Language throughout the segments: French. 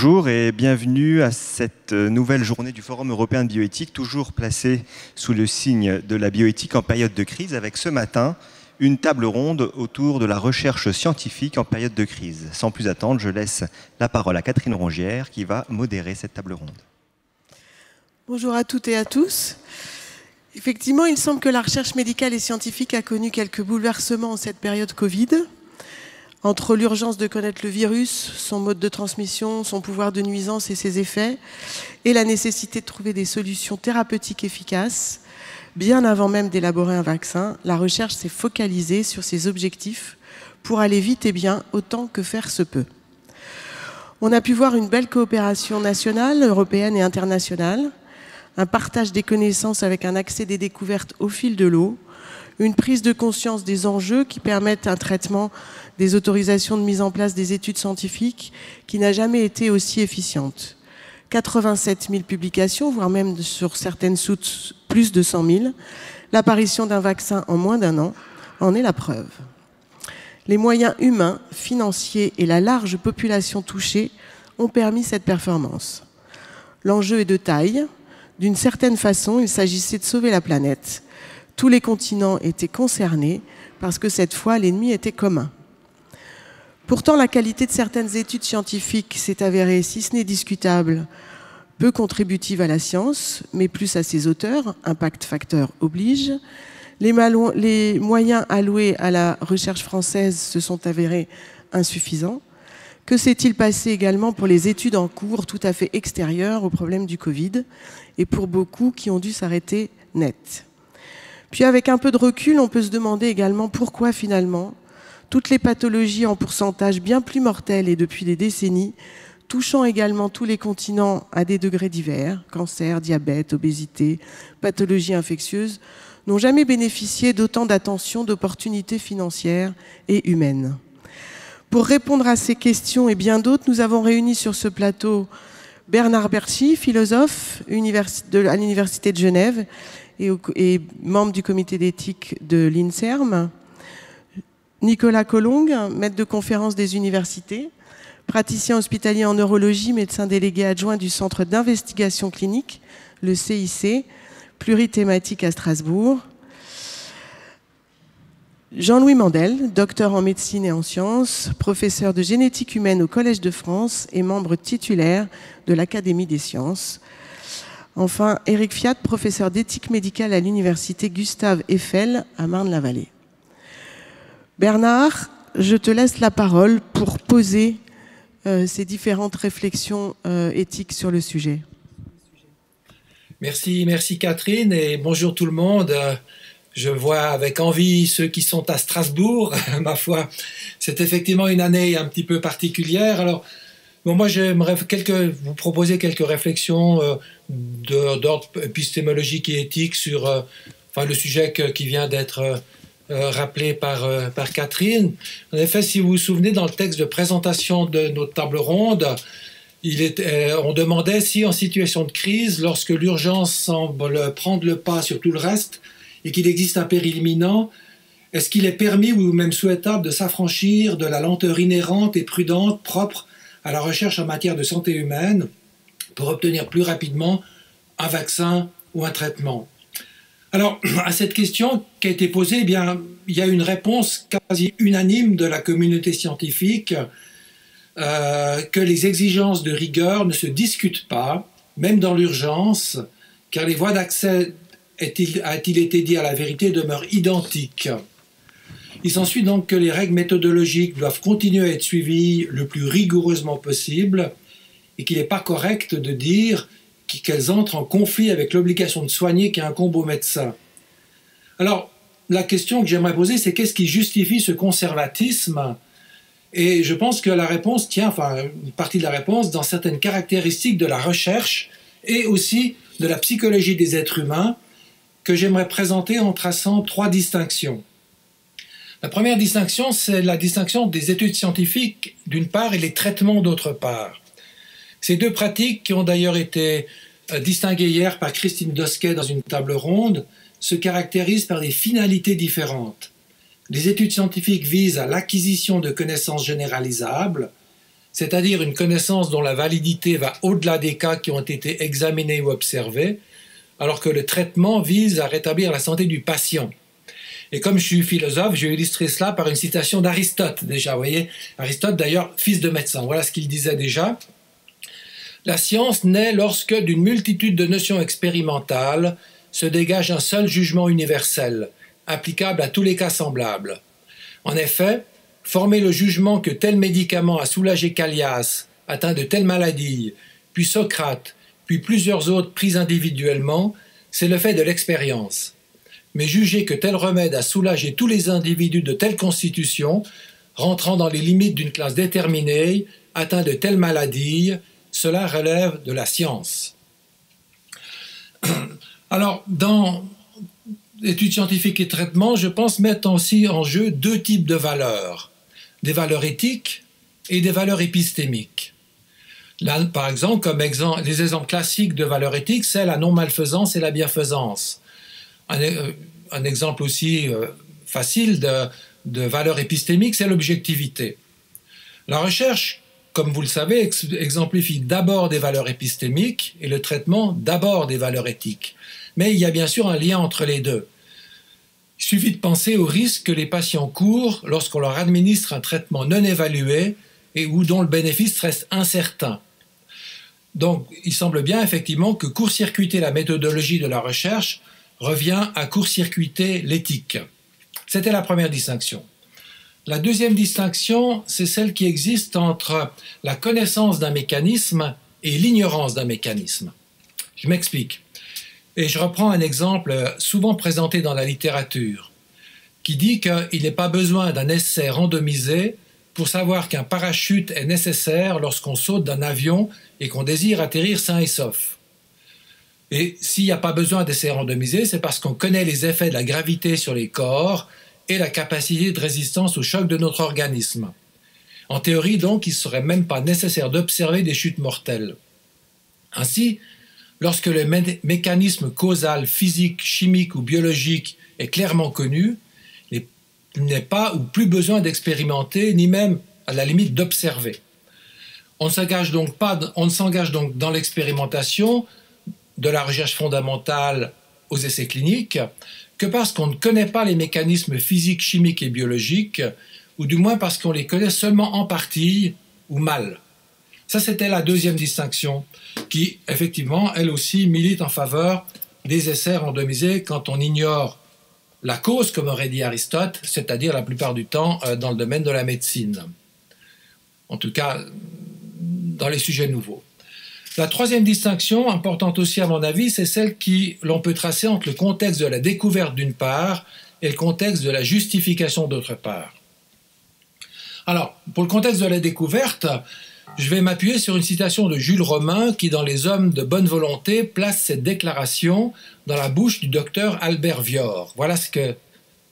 Bonjour et bienvenue à cette nouvelle journée du Forum européen de bioéthique, toujours placée sous le signe de la bioéthique en période de crise, avec ce matin une table ronde autour de la recherche scientifique en période de crise. Sans plus attendre, je laisse la parole à Catherine Rongière qui va modérer cette table ronde. Bonjour à toutes et à tous. Effectivement, il semble que la recherche médicale et scientifique a connu quelques bouleversements en cette période Covid. Entre l'urgence de connaître le virus, son mode de transmission, son pouvoir de nuisance et ses effets, et la nécessité de trouver des solutions thérapeutiques efficaces, bien avant même d'élaborer un vaccin, la recherche s'est focalisée sur ses objectifs pour aller vite et bien autant que faire se peut. On a pu voir une belle coopération nationale, européenne et internationale, un partage des connaissances avec un accès des découvertes au fil de l'eau, une prise de conscience des enjeux qui permettent un traitement des autorisations de mise en place des études scientifiques qui n'a jamais été aussi efficiente. 87 000 publications, voire même sur certaines soutes plus de 100 000. L'apparition d'un vaccin en moins d'un an en est la preuve. Les moyens humains, financiers et la large population touchée ont permis cette performance. L'enjeu est de taille. D'une certaine façon, il s'agissait de sauver la planète. Tous les continents étaient concernés parce que cette fois, l'ennemi était commun. Pourtant, la qualité de certaines études scientifiques s'est avérée, si ce n'est discutable, peu contributive à la science, mais plus à ses auteurs, impact facteur oblige. Les moyens alloués à la recherche française se sont avérés insuffisants. Que s'est-il passé également pour les études en cours tout à fait extérieures au problème du Covid et pour beaucoup qui ont dû s'arrêter net. Puis avec un peu de recul, on peut se demander également pourquoi finalement toutes les pathologies en pourcentage bien plus mortelles et depuis des décennies, touchant également tous les continents à des degrés divers, cancer, diabète, obésité, pathologies infectieuses, n'ont jamais bénéficié d'autant d'attention, d'opportunités financières et humaines. Pour répondre à ces questions et bien d'autres, nous avons réuni sur ce plateau Bernard Berchy, philosophe à l'Université de Genève et membre du comité d'éthique de l'INSERM, Nicolas Collongue, maître de conférence des universités, praticien hospitalier en neurologie, médecin délégué adjoint du Centre d'investigation clinique, le CIC, plurithématique à Strasbourg. Jean-Louis Mandel, docteur en médecine et en sciences, professeur de génétique humaine au Collège de France et membre titulaire de l'Académie des sciences. Enfin, Éric Fiat, professeur d'éthique médicale à l'université Gustave Eiffel à Marne-la-Vallée. Bernard, je te laisse la parole pour poser ces différentes réflexions éthiques sur le sujet. Merci Catherine et bonjour tout le monde. Je vois avec envie ceux qui sont à Strasbourg. Ma foi, c'est effectivement une année un petit peu particulière. Alors, bon, moi, j'aimerais vous proposer quelques réflexions d'ordre épistémologique et éthique sur le sujet qui vient d'être rappelé par Catherine. En effet, si vous vous souvenez, dans le texte de présentation de notre table ronde, on demandait si en situation de crise, lorsque l'urgence semble prendre le pas sur tout le reste et qu'il existe un péril imminent, est-ce qu'il est permis ou même souhaitable de s'affranchir de la lenteur inhérente et prudente propre à la recherche en matière de santé humaine pour obtenir plus rapidement un vaccin ou un traitement? Alors, à cette question qui a été posée, eh bien, il y a une réponse quasi unanime de la communauté scientifique que les exigences de rigueur ne se discutent pas, même dans l'urgence, car les voies d'accès, a-t-il été dit à la vérité, demeurent identiques. Il s'ensuit donc que les règles méthodologiques doivent continuer à être suivies le plus rigoureusement possible et qu'il n'est pas correct de dire qu'elles entrent en conflit avec l'obligation de soigner qui incombe aux médecins. Alors, la question que j'aimerais poser, c'est qu'est-ce qui justifie ce conservatisme? Et je pense que la réponse tient, une partie de la réponse, dans certaines caractéristiques de la recherche et aussi de la psychologie des êtres humains que j'aimerais présenter en traçant trois distinctions. La première distinction, c'est la distinction des études scientifiques d'une part et les traitements d'autre part. Ces deux pratiques, qui ont d'ailleurs été distinguées hier par Christine Dosquet dans une table ronde, se caractérisent par des finalités différentes. Les études scientifiques visent à l'acquisition de connaissances généralisables, c'est-à-dire une connaissance dont la validité va au-delà des cas qui ont été examinés ou observés, alors que le traitement vise à rétablir la santé du patient. Et comme je suis philosophe, je vais illustrer cela par une citation d'Aristote déjà. Vous voyez, Aristote d'ailleurs, fils de médecin. Voilà ce qu'il disait déjà. La science naît lorsque, d'une multitude de notions expérimentales, se dégage un seul jugement universel, applicable à tous les cas semblables. En effet, former le jugement que tel médicament a soulagé Callias, atteint de telle maladie, puis Socrate, puis plusieurs autres pris individuellement, c'est le fait de l'expérience. Mais juger que tel remède a soulagé tous les individus de telle constitution, rentrant dans les limites d'une classe déterminée, atteint de telle maladie, cela relève de la science. Alors, dans l'étude scientifique et traitement, je pense mettre aussi en jeu deux types de valeurs. Des valeurs éthiques et des valeurs épistémiques. Là, par exemple, les exemples classiques de valeurs éthiques, c'est la non-malfaisance et la bienfaisance. Un exemple aussi facile de valeur épistémique, c'est l'objectivité. La recherche, comme vous le savez, exemplifie d'abord des valeurs épistémiques et le traitement d'abord des valeurs éthiques. Mais il y a bien sûr un lien entre les deux. Il suffit de penser aux risques que les patients courent lorsqu'on leur administre un traitement non évalué et ou dont le bénéfice reste incertain. Donc, il semble bien effectivement que court-circuiter la méthodologie de la recherche revient à court-circuiter l'éthique. C'était la première distinction. La deuxième distinction, c'est celle qui existe entre la connaissance d'un mécanisme et l'ignorance d'un mécanisme. Je m'explique. Et je reprends un exemple souvent présenté dans la littérature, qui dit qu'il n'est pas besoin d'un essai randomisé pour savoir qu'un parachute est nécessaire lorsqu'on saute d'un avion et qu'on désire atterrir sain et sauf. Et s'il n'y a pas besoin d'essai randomisé, c'est parce qu'on connaît les effets de la gravité sur les corps et la capacité de résistance au choc de notre organisme. En théorie, donc, il ne serait même pas nécessaire d'observer des chutes mortelles. Ainsi, lorsque le mécanisme causal physique, chimique ou biologique est clairement connu, il n'est pas ou plus besoin d'expérimenter, ni même, à la limite, d'observer. On ne s'engage donc dans l'expérimentation de la recherche fondamentale aux essais cliniques que parce qu'on ne connaît pas les mécanismes physiques, chimiques et biologiques, ou du moins parce qu'on les connaît seulement en partie ou mal. Ça, c'était la deuxième distinction qui, effectivement, elle aussi milite en faveur des essais randomisés quand on ignore la cause, comme aurait dit Aristote, c'est-à-dire la plupart du temps dans le domaine de la médecine. En tout cas, dans les sujets nouveaux. La troisième distinction, importante aussi à mon avis, c'est celle que l'on peut tracer entre le contexte de la découverte d'une part et le contexte de la justification d'autre part. Alors, pour le contexte de la découverte, je vais m'appuyer sur une citation de Jules Romain qui, dans Les Hommes de bonne volonté, place cette déclaration dans la bouche du docteur Albert Vior. Voilà ce que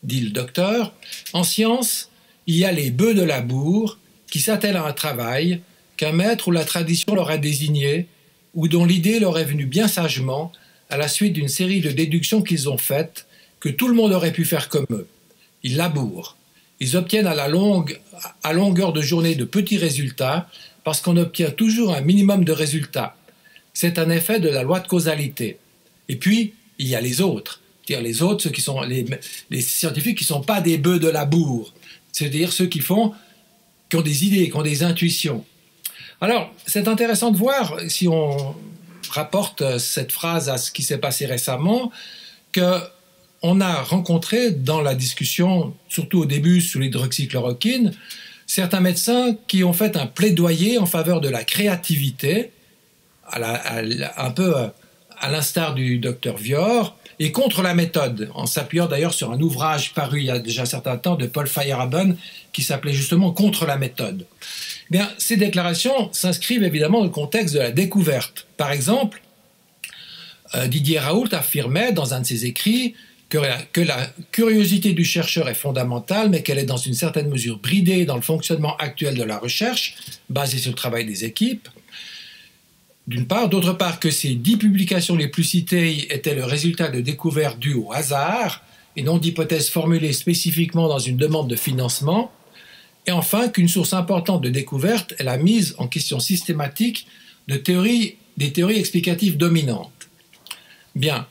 dit le docteur. « En science, il y a les bœufs de labour qui s'attellent à un travail qu'un maître ou la tradition leur a désigné ou dont l'idée leur est venue bien sagement à la suite d'une série de déductions qu'ils ont faites que tout le monde aurait pu faire comme eux. Ils labourent. Ils obtiennent à longueur de journée de petits résultats parce qu'on obtient toujours un minimum de résultats. C'est un effet de la loi de causalité. Et puis, il y a les autres. C'est-à-dire les autres, ceux qui sont les scientifiques qui ne sont pas des bœufs de labour. C'est-à-dire ceux qui ont des idées, qui ont des intuitions. Alors, c'est intéressant de voir, si on rapporte cette phrase à ce qui s'est passé récemment, qu'on a rencontré dans la discussion, surtout au début sous l'hydroxychloroquine, certains médecins qui ont fait un plaidoyer en faveur de la créativité, un peu à l'instar du docteur Vior, et contre la méthode, en s'appuyant d'ailleurs sur un ouvrage paru il y a déjà un certain temps de Paul Feyerabend qui s'appelait justement « Contre la méthode ». Bien, ces déclarations s'inscrivent évidemment dans le contexte de la découverte. Par exemple, Didier Raoult affirmait dans un de ses écrits que la curiosité du chercheur est fondamentale, mais qu'elle est dans une certaine mesure bridée dans le fonctionnement actuel de la recherche, basée sur le travail des équipes, d'une part. D'autre part, que ces 10 publications les plus citées étaient le résultat de découvertes dues au hasard, et non d'hypothèses formulées spécifiquement dans une demande de financement. Et enfin, qu'une source importante de découverte est la mise en question systématique des théories explicatives dominantes. Bien,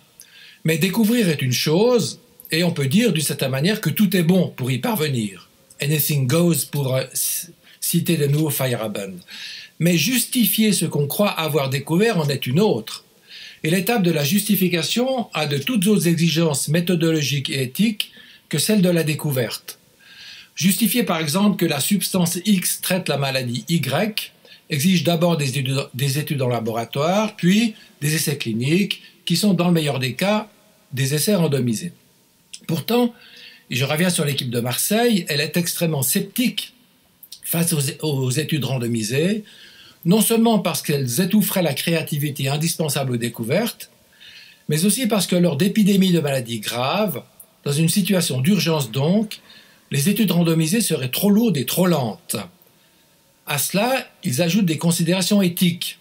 mais découvrir est une chose, et on peut dire d'une certaine manière que tout est bon pour y parvenir. Anything goes pour citer de nouveau Feyerabend. Mais justifier ce qu'on croit avoir découvert en est une autre. Et l'étape de la justification a de toutes autres exigences méthodologiques et éthiques que celle de la découverte. Justifier par exemple que la substance X traite la maladie Y exige d'abord des études en laboratoire, puis des essais cliniques, qui sont dans le meilleur des cas des essais randomisés. Pourtant, et je reviens sur l'équipe de Marseille, elle est extrêmement sceptique face aux études randomisées, non seulement parce qu'elles étoufferaient la créativité indispensable aux découvertes, mais aussi parce que lors d'épidémies de maladies graves, dans une situation d'urgence donc, les études randomisées seraient trop lourdes et trop lentes. À cela, ils ajoutent des considérations éthiques.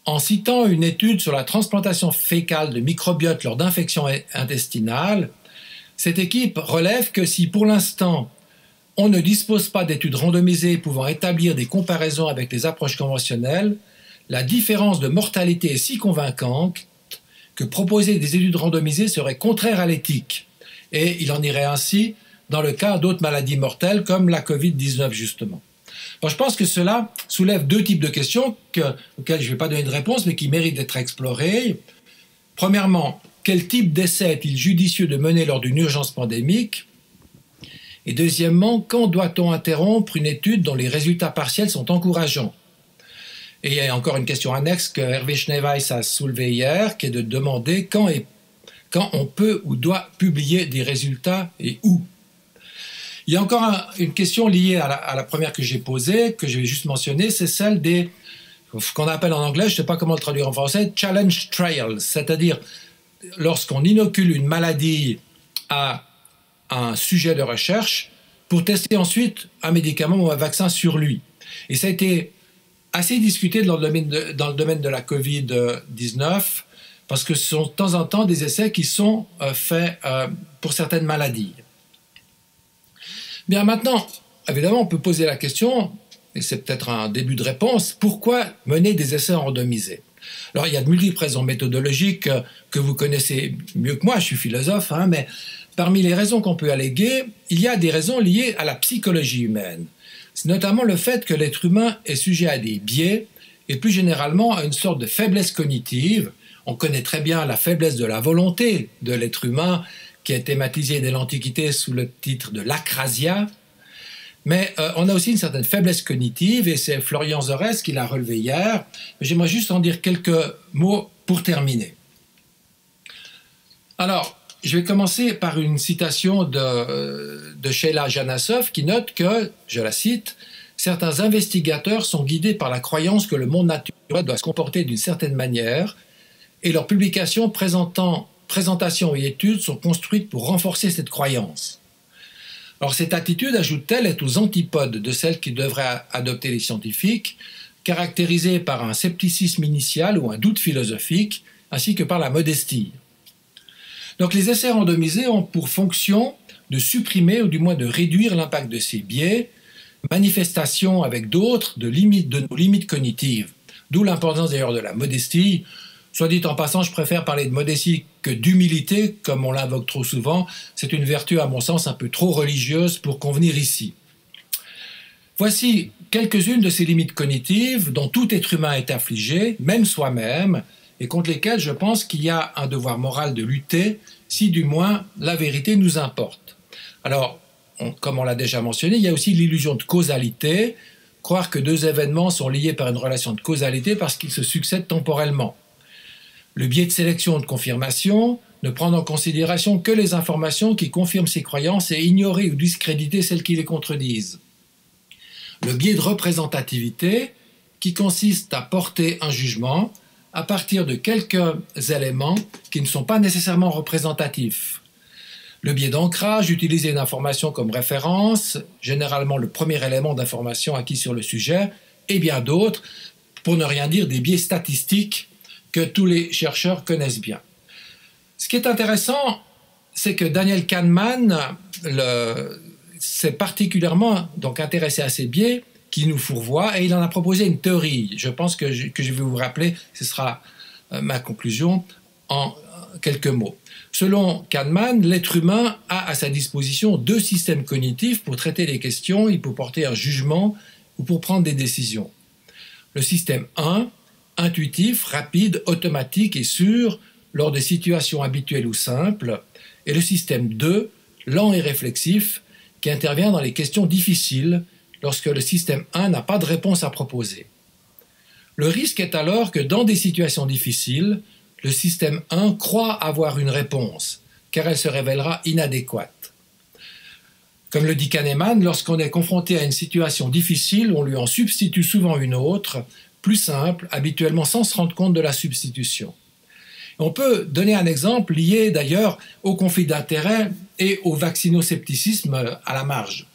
En citant une étude sur la transplantation fécale de microbiote lors d'infections intestinales, cette équipe relève que si pour l'instant on ne dispose pas d'études randomisées pouvant établir des comparaisons avec les approches conventionnelles, la différence de mortalité est si convaincante que proposer des études randomisées serait contraire à l'éthique. Et il en irait ainsi dans le cas d'autres maladies mortelles comme la Covid-19 justement. Bon, je pense que cela soulève deux types de questions auxquelles je ne vais pas donner de réponse mais qui méritent d'être explorées. Premièrement, quel type d'essai est-il judicieux de mener lors d'une urgence pandémique? Et deuxièmement, quand doit-on interrompre une étude dont les résultats partiels sont encourageants? Et il y a encore une question annexe que Hervé Schneeweiss a soulevée hier, qui est de demander quand on peut ou doit publier des résultats et où. Il y a encore une question liée à la première que j'ai posée, que je vais juste mentionner, c'est celle des, ce qu'on appelle en anglais, je ne sais pas comment le traduire en français, challenge trials, c'est-à-dire lorsqu'on inocule une maladie à un sujet de recherche pour tester ensuite un médicament ou un vaccin sur lui. Et ça a été assez discuté dans le domaine de la Covid-19 parce que ce sont de temps en temps des essais qui sont faits pour certaines maladies. Bien maintenant, évidemment, on peut poser la question, et c'est peut-être un début de réponse, pourquoi mener des essais randomisés? Alors il y a de multiples raisons méthodologiques que vous connaissez mieux que moi, je suis philosophe, mais parmi les raisons qu'on peut alléguer, il y a des raisons liées à la psychologie humaine. C'est notamment le fait que l'être humain est sujet à des biais et plus généralement à une sorte de faiblesse cognitive. On connaît très bien la faiblesse de la volonté de l'être humain qui est thématisée dès l'Antiquité sous le titre de l'acrasia. Mais on a aussi une certaine faiblesse cognitive et c'est Florian Zorès qui l'a relevé hier. J'aimerais juste en dire quelques mots pour terminer. Alors, je vais commencer par une citation de Sheila Janassov qui note que, je la cite, « Certains investigateurs sont guidés par la croyance que le monde naturel doit se comporter d'une certaine manière et leurs publications, présentations et études sont construites pour renforcer cette croyance. » Alors cette attitude, ajoute-t-elle, est aux antipodes de celle qui devraient adopter les scientifiques, caractérisée par un scepticisme initial ou un doute philosophique, ainsi que par la modestie. Donc les essais randomisés ont pour fonction de supprimer ou du moins de réduire l'impact de ces biais, manifestation avec d'autres de nos limites cognitives, d'où l'importance d'ailleurs de la modestie. Soit dit en passant, je préfère parler de modestie que d'humilité, comme on l'invoque trop souvent. C'est une vertu, à mon sens, un peu trop religieuse pour convenir ici. Voici quelques-unes de ces limites cognitives dont tout être humain est affligé, même soi-même, et contre lesquelles je pense qu'il y a un devoir moral de lutter, si du moins la vérité nous importe. Alors, comme on l'a déjà mentionné, il y a aussi l'illusion de causalité, croire que deux événements sont liés par une relation de causalité parce qu'ils se succèdent temporellement. Le biais de sélection ou de confirmation, ne prendre en considération que les informations qui confirment ses croyances et ignorer ou discréditer celles qui les contredisent. Le biais de représentativité, qui consiste à porter un jugement à partir de quelques éléments qui ne sont pas nécessairement représentatifs. Le biais d'ancrage, utiliser une information comme référence, généralement le premier élément d'information acquis sur le sujet, et bien d'autres, pour ne rien dire des biais statistiques que tous les chercheurs connaissent bien. Ce qui est intéressant, c'est que Daniel Kahneman, s'est particulièrement donc intéressé à ces biais qui nous fourvoient, et il en a proposé une théorie. Je pense que je vais vous rappeler, ce sera ma conclusion en quelques mots. Selon Kahneman, l'être humain a à sa disposition 2 systèmes cognitifs pour traiter les questions et pour porter un jugement ou pour prendre des décisions. Le système 1, intuitif, rapide, automatique et sûr lors de situations habituelles ou simples, et le système 2, lent et réflexif, qui intervient dans les questions difficiles lorsque le système 1 n'a pas de réponse à proposer. Le risque est alors que dans des situations difficiles, le système 1 croit avoir une réponse, car elle se révélera inadéquate. Comme le dit Kahneman, lorsqu'on est confronté à une situation difficile, on lui en substitue souvent une autre, plus simple, habituellement sans se rendre compte de la substitution. On peut donner un exemple lié d'ailleurs au conflit d'intérêts et au vaccinoscepticisme à la marge.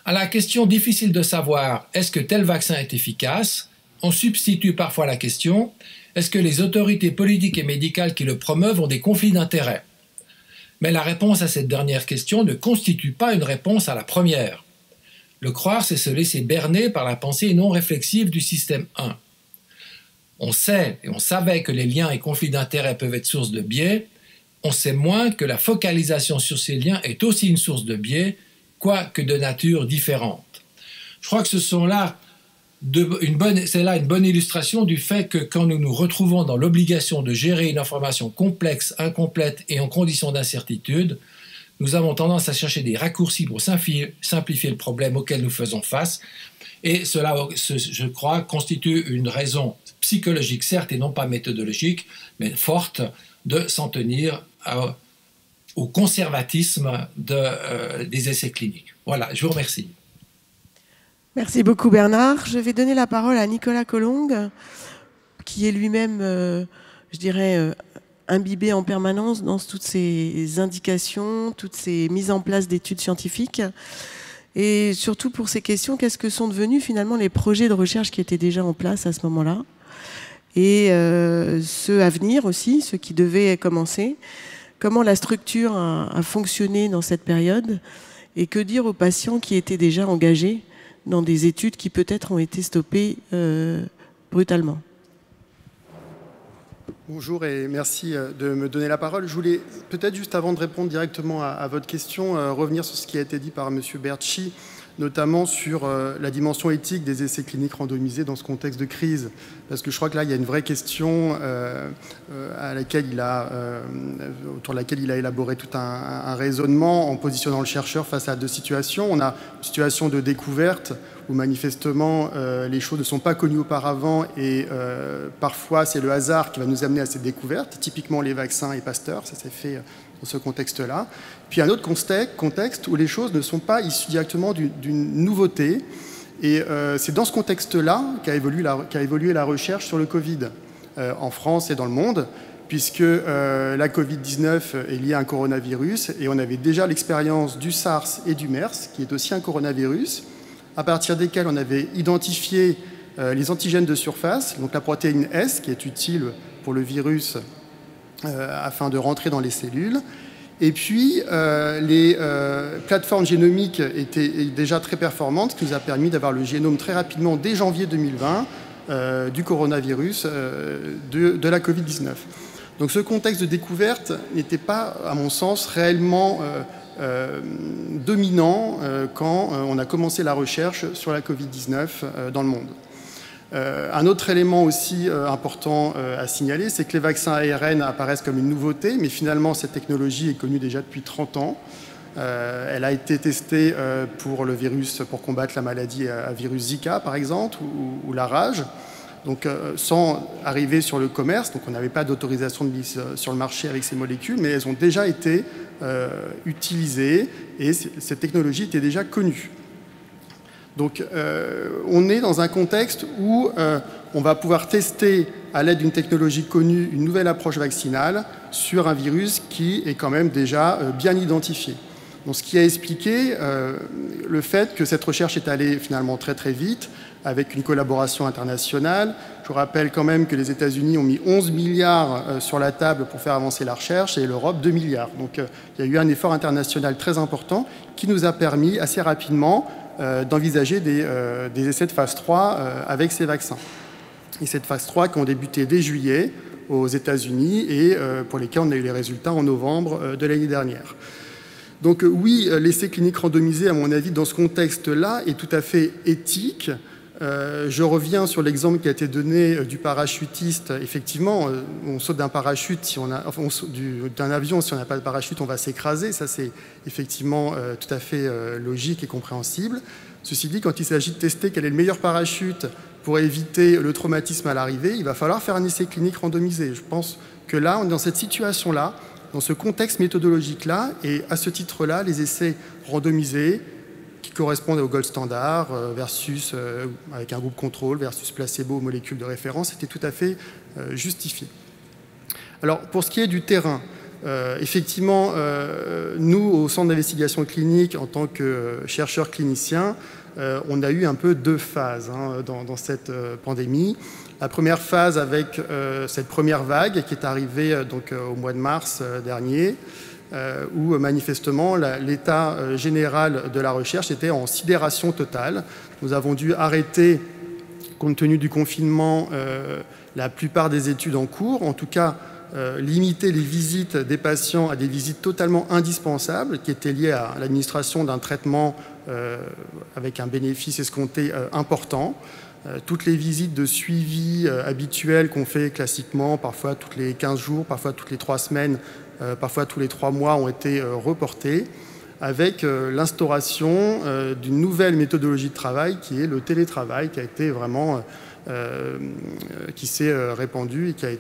À la question difficile de savoir est-ce que tel vaccin est efficace, on substitue parfois la question est-ce que les autorités politiques et médicales qui le promeuvent ont des conflits d'intérêts? Mais la réponse à cette dernière question ne constitue pas une réponse à la première. Le croire, c'est se laisser berner par la pensée non réflexive du système 1. On sait et on savait que les liens et conflits d'intérêts peuvent être source de biais, on sait moins que la focalisation sur ces liens est aussi une source de biais, quoique de nature différente. Je crois que c'est là une bonne illustration du fait que quand nous nous retrouvons dans l'obligation de gérer une information complexe, incomplète et en conditions d'incertitude, nous avons tendance à chercher des raccourcis pour simplifier le problème auquel nous faisons face, et cela, je crois, constitue une raison psychologique, certes, et non pas méthodologique, mais forte, de s'en tenir au conservatisme des essais cliniques. Voilà, je vous remercie. Merci beaucoup Bernard. Je vais donner la parole à Nicolas Collongue, qui est lui-même, je dirais, imbibé en permanence dans toutes ces indications, toutes ces mises en place d'études scientifiques. Et surtout pour ces questions, qu'est-ce que sont devenus finalement les projets de recherche qui étaient déjà en place à ce moment-là? Et ceux à venir aussi, ceux qui devaient commencer. Comment la structure a fonctionné dans cette période? Et que dire aux patients qui étaient déjà engagés dans des études qui peut-être ont été stoppées brutalement? Bonjour et merci de me donner la parole. Je voulais peut-être juste avant de répondre directement à votre question, revenir sur ce qui a été dit par M. Bertschy, notamment sur la dimension éthique des essais cliniques randomisés dans ce contexte de crise. Parce que je crois que là, il y a une vraie question autour de laquelle il a élaboré tout un raisonnement en positionnant le chercheur face à 2 situations. On a une situation de découverte où manifestement les choses ne sont pas connues auparavant et parfois c'est le hasard qui va nous amener à cette découverte, typiquement les vaccins et Pasteur, ça s'est fait dans ce contexte-là. Puis un autre contexte où les choses ne sont pas issues directement d'une nouveauté, et c'est dans ce contexte-là qu'a évolué la recherche sur le Covid en France et dans le monde, puisque la Covid-19 est liée à un coronavirus, et on avait déjà l'expérience du SARS et du MERS, qui est aussi un coronavirus, à partir desquels on avait identifié les antigènes de surface, donc la protéine S, qui est utile pour le virus afin de rentrer dans les cellules. Et puis, les plateformes génomiques étaient déjà très performantes, ce qui nous a permis d'avoir le génome très rapidement, dès janvier 2020, du coronavirus, de la Covid-19. Donc ce contexte de découverte n'était pas, à mon sens, réellement dominant quand on a commencé la recherche sur la Covid-19 dans le monde. Un autre élément aussi important à signaler, c'est que les vaccins ARN apparaissent comme une nouveauté, mais finalement cette technologie est connue déjà depuis 30 ans. Elle a été testée pour le virus, pour combattre la maladie à virus Zika par exemple, ou la rage, donc sans arriver sur le commerce, donc on n'avait pas d'autorisation de mise sur le marché avec ces molécules, mais elles ont déjà été utilisées et cette technologie était déjà connue. Donc on est dans un contexte où on va pouvoir tester à l'aide d'une technologie connue une nouvelle approche vaccinale sur un virus qui est quand même déjà bien identifié. Donc, ce qui a expliqué le fait que cette recherche est allée finalement très très vite, avec une collaboration internationale. Je vous rappelle quand même que les États-Unis ont mis 11 milliards sur la table pour faire avancer la recherche et l'Europe 2 milliards. Donc il y a eu un effort international très important qui nous a permis assez rapidement d'envisager des essais de phase 3 avec ces vaccins. Et cette phase 3 qui ont débuté dès juillet aux États-Unis et pour lesquels on a eu les résultats en novembre de l'année dernière. Donc oui, l'essai clinique randomisé, à mon avis, dans ce contexte-là, est tout à fait éthique. Je reviens sur l'exemple qui a été donné du parachutiste. Effectivement, on saute d'un parachute, d'un avion, si on n'a pas de parachute, on va s'écraser. Ça, c'est effectivement tout à fait logique et compréhensible. Ceci dit, quand il s'agit de tester quel est le meilleur parachute pour éviter le traumatisme à l'arrivée, il va falloir faire un essai clinique randomisé. Je pense que là, on est dans cette situation-là, dans ce contexte méthodologique-là, et à ce titre-là, les essais randomisés, qui correspondent au gold standard versus avec un groupe contrôle versus placebo, molécules de référence, était tout à fait justifié. Alors, pour ce qui est du terrain, effectivement, nous, au Centre d'investigation clinique, en tant que chercheurs cliniciens, on a eu un peu deux phases dans cette pandémie. La première phase avec cette première vague qui est arrivée donc, au mois de mars dernier, où manifestement l'état général de la recherche était en sidération totale. Nous avons dû arrêter, compte tenu du confinement, la plupart des études en cours, en tout cas limiter les visites des patients à des visites totalement indispensables qui étaient liées à l'administration d'un traitement avec un bénéfice escompté important. Toutes les visites de suivi habituelles qu'on fait classiquement, parfois toutes les 15 jours, parfois toutes les 3 semaines, parfois tous les 3 mois, ont été reportées, avec l'instauration d'une nouvelle méthodologie de travail qui est le télétravail, qui a été vraiment qui s'est répandu et qui a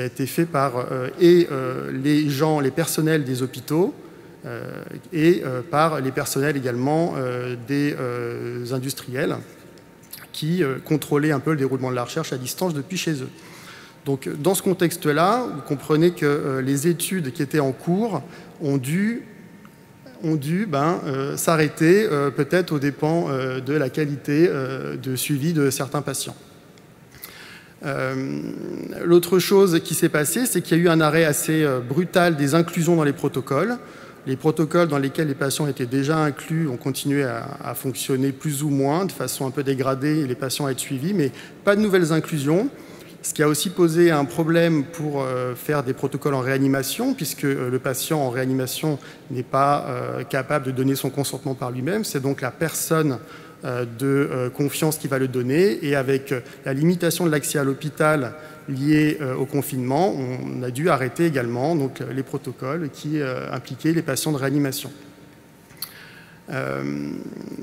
été fait par les gens, les personnels des hôpitaux et par les personnels également des industriels qui contrôlaient un peu le déroulement de la recherche à distance depuis chez eux. Donc, dans ce contexte-là, vous comprenez que les études qui étaient en cours ont dû s'arrêter, peut-être aux dépens de la qualité de suivi de certains patients. L'autre chose qui s'est passée, c'est qu'il y a eu un arrêt assez brutal des inclusions dans les protocoles. Les protocoles dans lesquels les patients étaient déjà inclus ont continué à fonctionner plus ou moins, de façon un peu dégradée, et les patients à être suivis, mais pas de nouvelles inclusions. Ce qui a aussi posé un problème pour faire des protocoles en réanimation, puisque le patient en réanimation n'est pas capable de donner son consentement par lui-même. C'est donc la personne de confiance qui va le donner. Et avec la limitation de l'accès à l'hôpital liée au confinement, on a dû arrêter également donc, les protocoles qui impliquaient les patients de réanimation.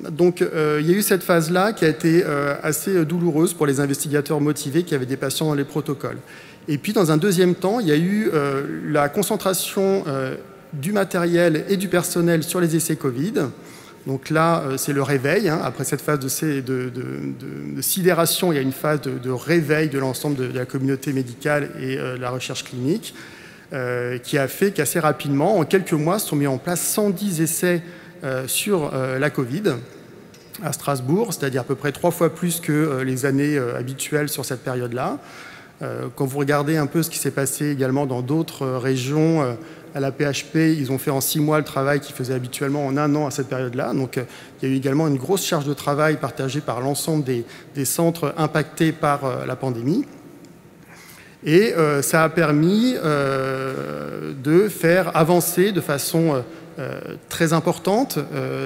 Donc il y a eu cette phase-là qui a été assez douloureuse pour les investigateurs motivés qui avaient des patients dans les protocoles. Et puis dans un deuxième temps, il y a eu la concentration du matériel et du personnel sur les essais Covid. Donc là, c'est le réveil. Après cette phase de sidération, il y a une phase de réveil de l'ensemble de la communauté médicale et de la recherche clinique qui a fait qu'assez rapidement, en quelques mois, se sont mis en place 110 essais sur la Covid à Strasbourg, c'est-à-dire à peu près 3 fois plus que les années habituelles sur cette période-là. Quand vous regardez un peu ce qui s'est passé également dans d'autres régions, à la PHP, ils ont fait en 6 mois le travail qu'ils faisaient habituellement en 1 an à cette période-là. Donc il y a eu également une grosse charge de travail partagée par l'ensemble des centres impactés par la pandémie. Et ça a permis de faire avancer de façon très importante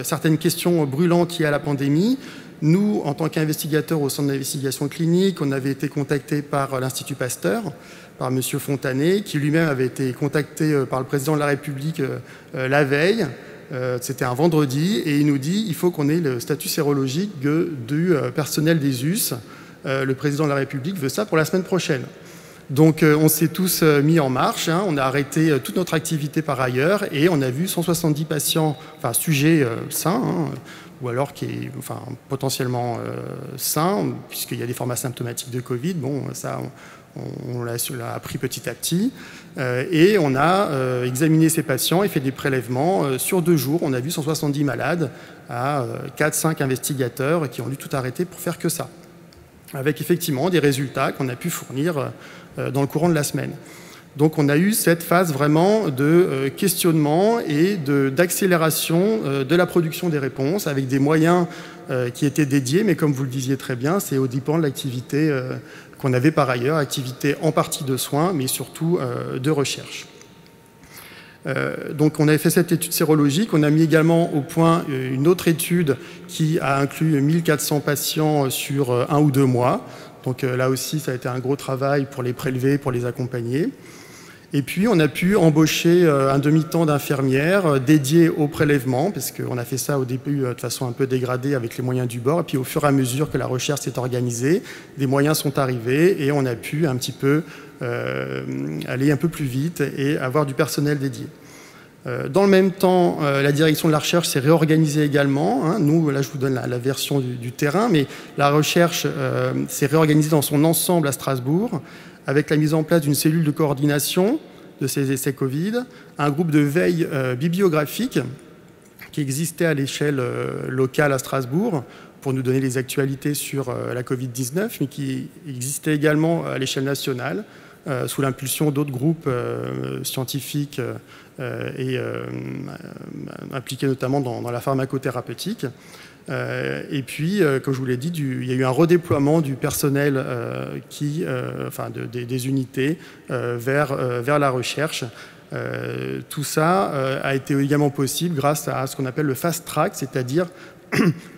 certaines questions brûlantes liées à la pandémie. Nous, en tant qu'investigateurs au Centre d'investigation clinique, on avait été contactés par l'Institut Pasteur, par M. Fontanet, qui lui-même avait été contacté par le président de la République la veille. C'était un vendredi, et il nous dit il faut qu'on ait le statut sérologique du personnel des US. Le président de la République veut ça pour la semaine prochaine. Donc on s'est tous mis en marche, on a arrêté toute notre activité par ailleurs et on a vu 170 patients, enfin sujets sains, ou alors potentiellement sains, puisqu'il y a des formes asymptomatiques de Covid. Bon, ça, On l'a appris petit à petit. Et on a examiné ces patients et fait des prélèvements. Sur 2 jours, on a vu 170 malades à 4-5 investigateurs qui ont dû tout arrêter pour faire que ça. Avec effectivement des résultats qu'on a pu fournir dans le courant de la semaine. Donc on a eu cette phase vraiment de questionnement et d'accélération de la production des réponses avec des moyens qui étaient dédiés, mais comme vous le disiez très bien, c'est au dépend de l'activité qu'on avait par ailleurs, activité en partie de soins, mais surtout de recherche. Donc on avait fait cette étude sérologique, on a mis également au point une autre étude qui a inclus 1400 patients sur 1 ou 2 mois. Donc là aussi, ça a été un gros travail pour les prélever, pour les accompagner. Et puis, on a pu embaucher un demi-temps d'infirmières dédiées au prélèvement, parce qu'on a fait ça au début de façon un peu dégradée avec les moyens du bord. Et puis, au fur et à mesure que la recherche s'est organisée, des moyens sont arrivés et on a pu un petit peu aller un peu plus vite et avoir du personnel dédié. Dans le même temps, la direction de la recherche s'est réorganisée également. Nous, là, je vous donne la version du terrain, mais la recherche s'est réorganisée dans son ensemble à Strasbourg, avec la mise en place d'une cellule de coordination de ces essais Covid, un groupe de veille bibliographique qui existait à l'échelle locale à Strasbourg pour nous donner les actualités sur la Covid-19, mais qui existait également à l'échelle nationale, sous l'impulsion d'autres groupes scientifiques et impliqués notamment dans la pharmacothérapeutique. Et puis, comme je vous l'ai dit, il y a eu un redéploiement du personnel des unités vers la recherche. Tout ça a été également possible grâce à ce qu'on appelle le fast track, c'est-à-dire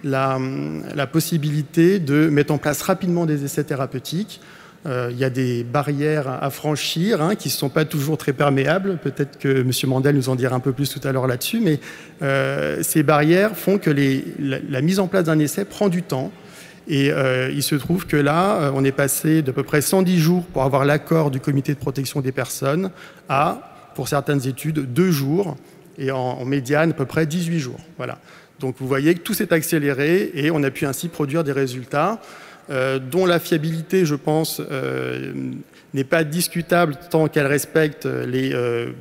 la possibilité de mettre en place rapidement des essais thérapeutiques. Il y a des barrières à franchir qui ne sont pas toujours très perméables. Peut-être que M. Mandel nous en dira un peu plus tout à l'heure là-dessus, mais ces barrières font que la mise en place d'un essai prend du temps. Et il se trouve que là, on est passé d'à peu près 110 jours pour avoir l'accord du comité de protection des personnes à, pour certaines études, 2 jours et en médiane à peu près 18 jours. Voilà. Donc vous voyez que tout s'est accéléré et on a pu ainsi produire des résultats dont la fiabilité, je pense, n'est pas discutable tant qu'elle respecte les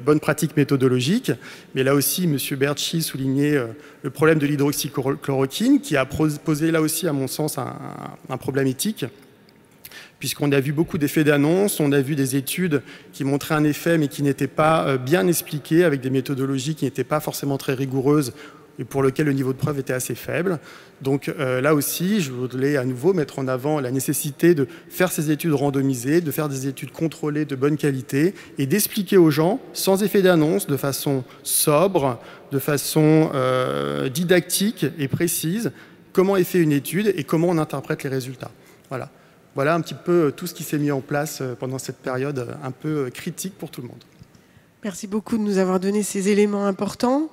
bonnes pratiques méthodologiques. Mais là aussi, M. Bertschi soulignait le problème de l'hydroxychloroquine, qui a posé là aussi, à mon sens, un problème éthique, puisqu'on a vu beaucoup d'effets d'annonce, on a vu des études qui montraient un effet, mais qui n'étaient pas bien expliquées, avec des méthodologies qui n'étaient pas forcément très rigoureuses, et pour lequel le niveau de preuve était assez faible. Donc là aussi, je voulais à nouveau mettre en avant la nécessité de faire ces études randomisées, de faire des études contrôlées de bonne qualité et d'expliquer aux gens, sans effet d'annonce, de façon sobre, de façon didactique et précise, comment est fait une étude et comment on interprète les résultats. Voilà. Voilà un petit peu tout ce qui s'est mis en place pendant cette période un peu critique pour tout le monde. Merci beaucoup de nous avoir donné ces éléments importants.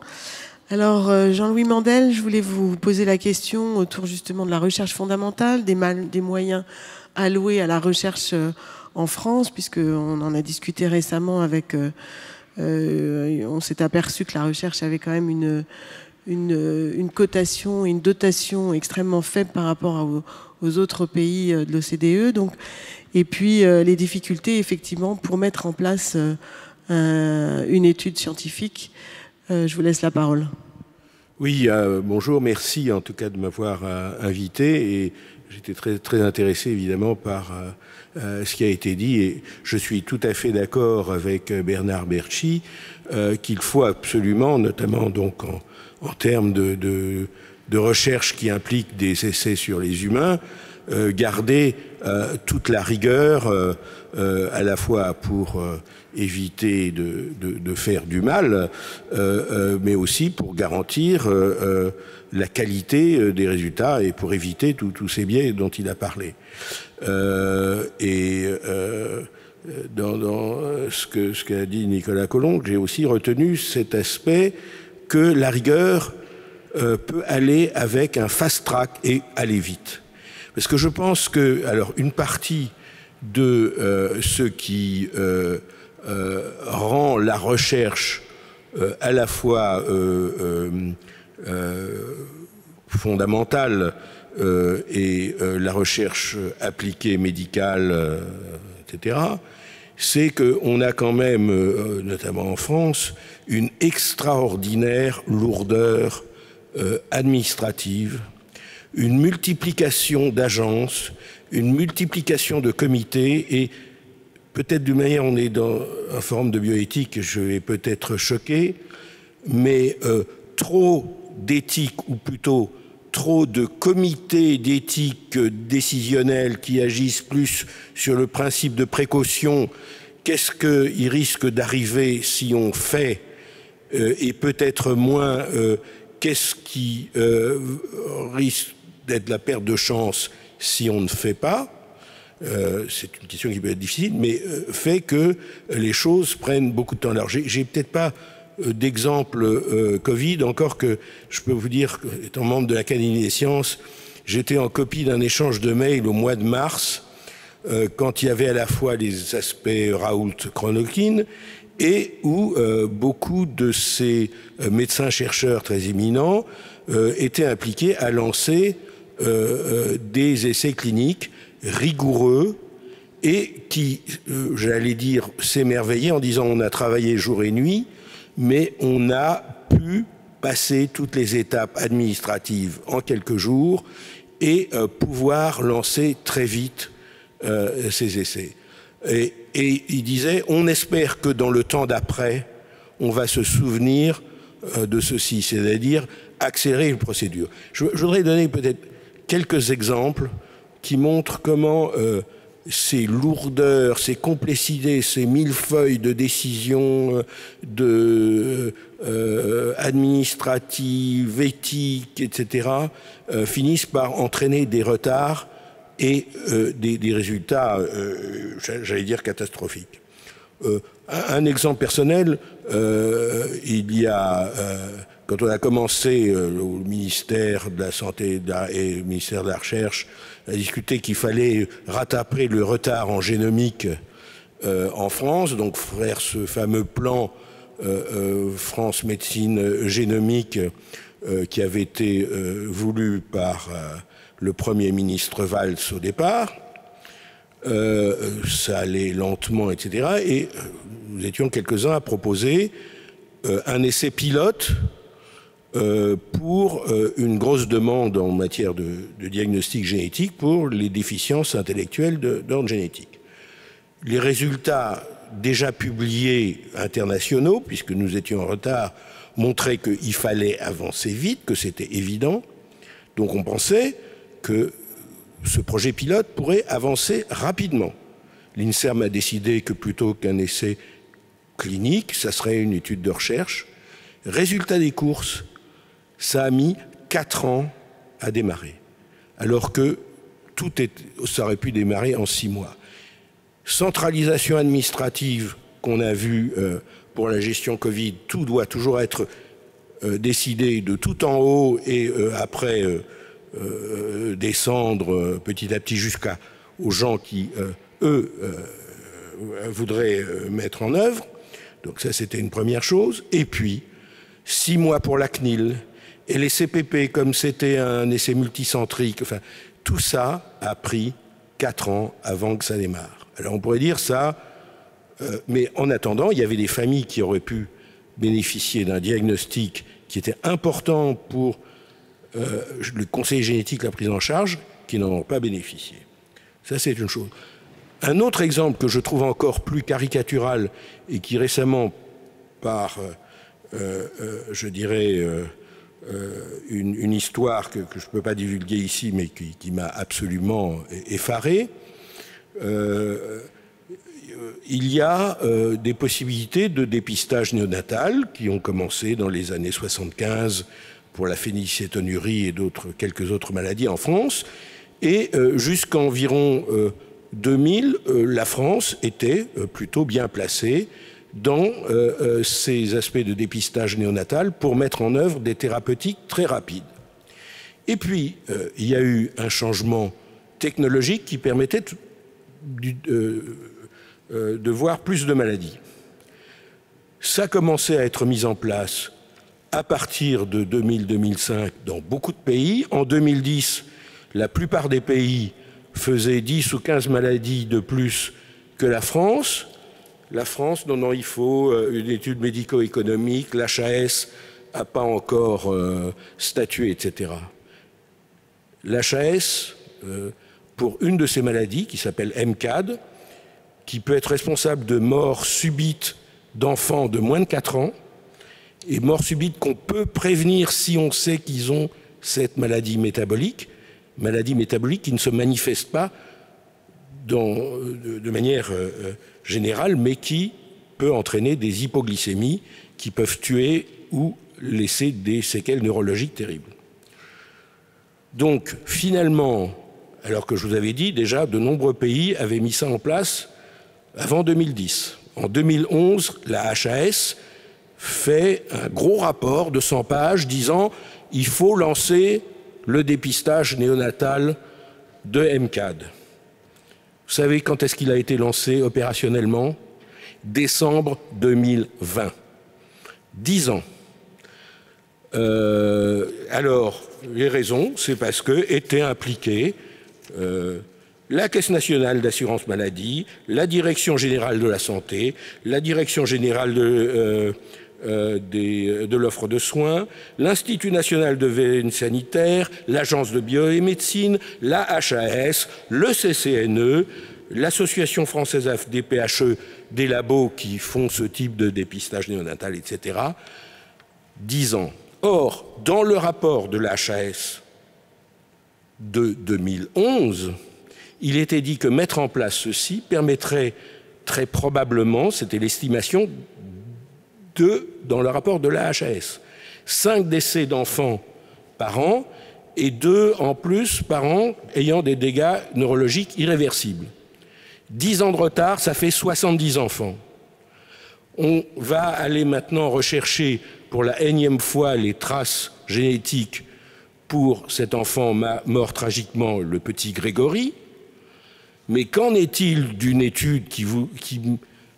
Alors, Jean-Louis Mandel, je voulais vous poser la question autour justement de la recherche fondamentale, des moyens alloués à la recherche en France, puisqu'on en a discuté récemment avec... on s'est aperçu que la recherche avait quand même une cotation, une dotation extrêmement faible par rapport aux autres pays de l'OCDE. Donc, et puis, les difficultés, effectivement, pour mettre en place une étude scientifique. Je vous laisse la parole. Oui, bonjour, merci en tout cas de m'avoir invité et j'étais très, très intéressé évidemment par ce qui a été dit et je suis tout à fait d'accord avec Bernard Bertschi qu'il faut absolument, notamment donc en termes de recherche qui implique des essais sur les humains, garder toute la rigueur à la fois pour éviter de faire du mal, mais aussi pour garantir la qualité des résultats et pour éviter tous ces biais dont il a parlé. Dans ce qu'a dit Nicolas Colomb, j'ai aussi retenu cet aspect que la rigueur peut aller avec un fast track et aller vite. Parce que je pense que, alors, une partie de ce qui rend la recherche à la fois fondamentale et la recherche appliquée médicale, etc., c'est qu'on a quand même, notamment en France, une extraordinaire lourdeur administrative, une multiplication d'agences, une multiplication de comités, et peut-être d'une manière, on est dans un forum de bioéthique, je vais peut-être choquer, mais trop d'éthique, ou plutôt trop de comités d'éthique décisionnels qui agissent plus sur le principe de précaution, qu'est-ce qu'il risque d'arriver si on fait, et peut-être moins qu'est-ce qui risque d'être la perte de chance si on ne fait pas. C'est une question qui peut être difficile, mais fait que les choses prennent beaucoup de temps. Alors, j'ai peut-être pas d'exemple Covid, encore que je peux vous dire, étant membre de l'Académie des sciences, j'étais en copie d'un échange de mails au mois de mars, quand il y avait à la fois les aspects Raoult-Chronokin, et où beaucoup de ces médecins-chercheurs très éminents étaient impliqués à lancer des essais cliniques rigoureux et qui, j'allais dire, s'émerveillaient en disant on a travaillé jour et nuit, mais on a pu passer toutes les étapes administratives en quelques jours et pouvoir lancer très vite ces essais. Et il disait, on espère que dans le temps d'après, on va se souvenir de ceci, c'est-à-dire accélérer une procédure. Je voudrais donner peut-être quelques exemples qui montrent comment ces lourdeurs, ces complexités, ces millefeuilles de décisions administratives, éthiques, etc., finissent par entraîner des retards et des résultats, j'allais dire, catastrophiques. Un exemple personnel, il y a, quand on a commencé au ministère de la Santé et au ministère de la Recherche à discuter qu'il fallait rattraper le retard en génomique en France, donc faire ce fameux plan France Médecine Génomique qui avait été voulu par le Premier ministre Valls au départ. Ça allait lentement, etc. Et nous étions quelques-uns à proposer un essai pilote pour une grosse demande en matière de diagnostic génétique pour les déficiences intellectuelles d'ordre génétique. Les résultats déjà publiés internationaux, puisque nous étions en retard, montraient qu'il fallait avancer vite, que c'était évident. Donc on pensait que ce projet pilote pourrait avancer rapidement. L'INSERM a décidé que plutôt qu'un essai clinique, ça serait une étude de recherche. Résultat des courses, ça a mis 4 ans à démarrer, alors que ça aurait pu démarrer en 6 mois. Centralisation administrative qu'on a vue pour la gestion Covid, tout doit toujours être décidé de tout en haut et après descendre petit à petit jusqu'aux gens qui, eux, voudraient mettre en œuvre. Donc ça, c'était une première chose. Et puis, 6 mois pour la CNIL, et les CPP, comme c'était un essai multicentrique, enfin, tout ça a pris 4 ans avant que ça démarre. Alors on pourrait dire ça, mais en attendant, il y avait des familles qui auraient pu bénéficier d'un diagnostic qui était important pour le conseiller génétique, la prise en charge, qui n'en ont pas bénéficié. Ça, c'est une chose. Un autre exemple que je trouve encore plus caricatural et qui récemment, par, je dirais, une histoire que je ne peux pas divulguer ici, mais qui m'a absolument effaré, il y a des possibilités de dépistage néonatal qui ont commencé dans les années 75 pour la phénylcétonurie et quelques autres maladies en France. Et jusqu'à environ 2000, la France était plutôt bien placée dans ces aspects de dépistage néonatal pour mettre en œuvre des thérapeutiques très rapides. Et puis, il y a eu un changement technologique qui permettait de voir plus de maladies. Ça commençait à être mis en place à partir de 2000-2005 dans beaucoup de pays. En 2010, la plupart des pays faisaient 10 ou 15 maladies de plus que la France, non, il faut une étude médico-économique, l'HAS n'a pas encore statué, etc. L'HAS, pour une de ces maladies qui s'appelle MCAD, qui peut être responsable de mort subite d'enfants de moins de 4 ans, et mort subite qu'on peut prévenir si on sait qu'ils ont cette maladie métabolique qui ne se manifeste pas de manière générale, mais qui peut entraîner des hypoglycémies qui peuvent tuer ou laisser des séquelles neurologiques terribles. Donc, finalement, alors que je vous avais dit, déjà, de nombreux pays avaient mis ça en place avant 2010. En 2011, la HAS fait un gros rapport de 100 pages disant il faut lancer le dépistage néonatal de MCAD. Vous savez quand est-ce qu'il a été lancé opérationnellement? Décembre 2020. 10 ans. Alors, les raisons, c'est parce que étaient impliqués la Caisse nationale d'assurance maladie, la Direction générale de la santé, la Direction générale de l'offre de soins, l'Institut national de veille sanitaire, l'Agence de biomédecine, la HAS, le CCNE, l'Association française des PHE, des labos qui font ce type de dépistage néonatal, etc. 10 ans. Or, dans le rapport de la HAS de 2011, il était dit que mettre en place ceci permettrait très probablement, c'était l'estimation dans le rapport de la HAS, 5 décès d'enfants par an et 2 en plus par an ayant des dégâts neurologiques irréversibles. 10 ans de retard, ça fait 70 enfants. On va aller maintenant rechercher pour la énième fois les traces génétiques pour cet enfant mort tragiquement, le petit Grégory. Mais qu'en est-il d'une étude qui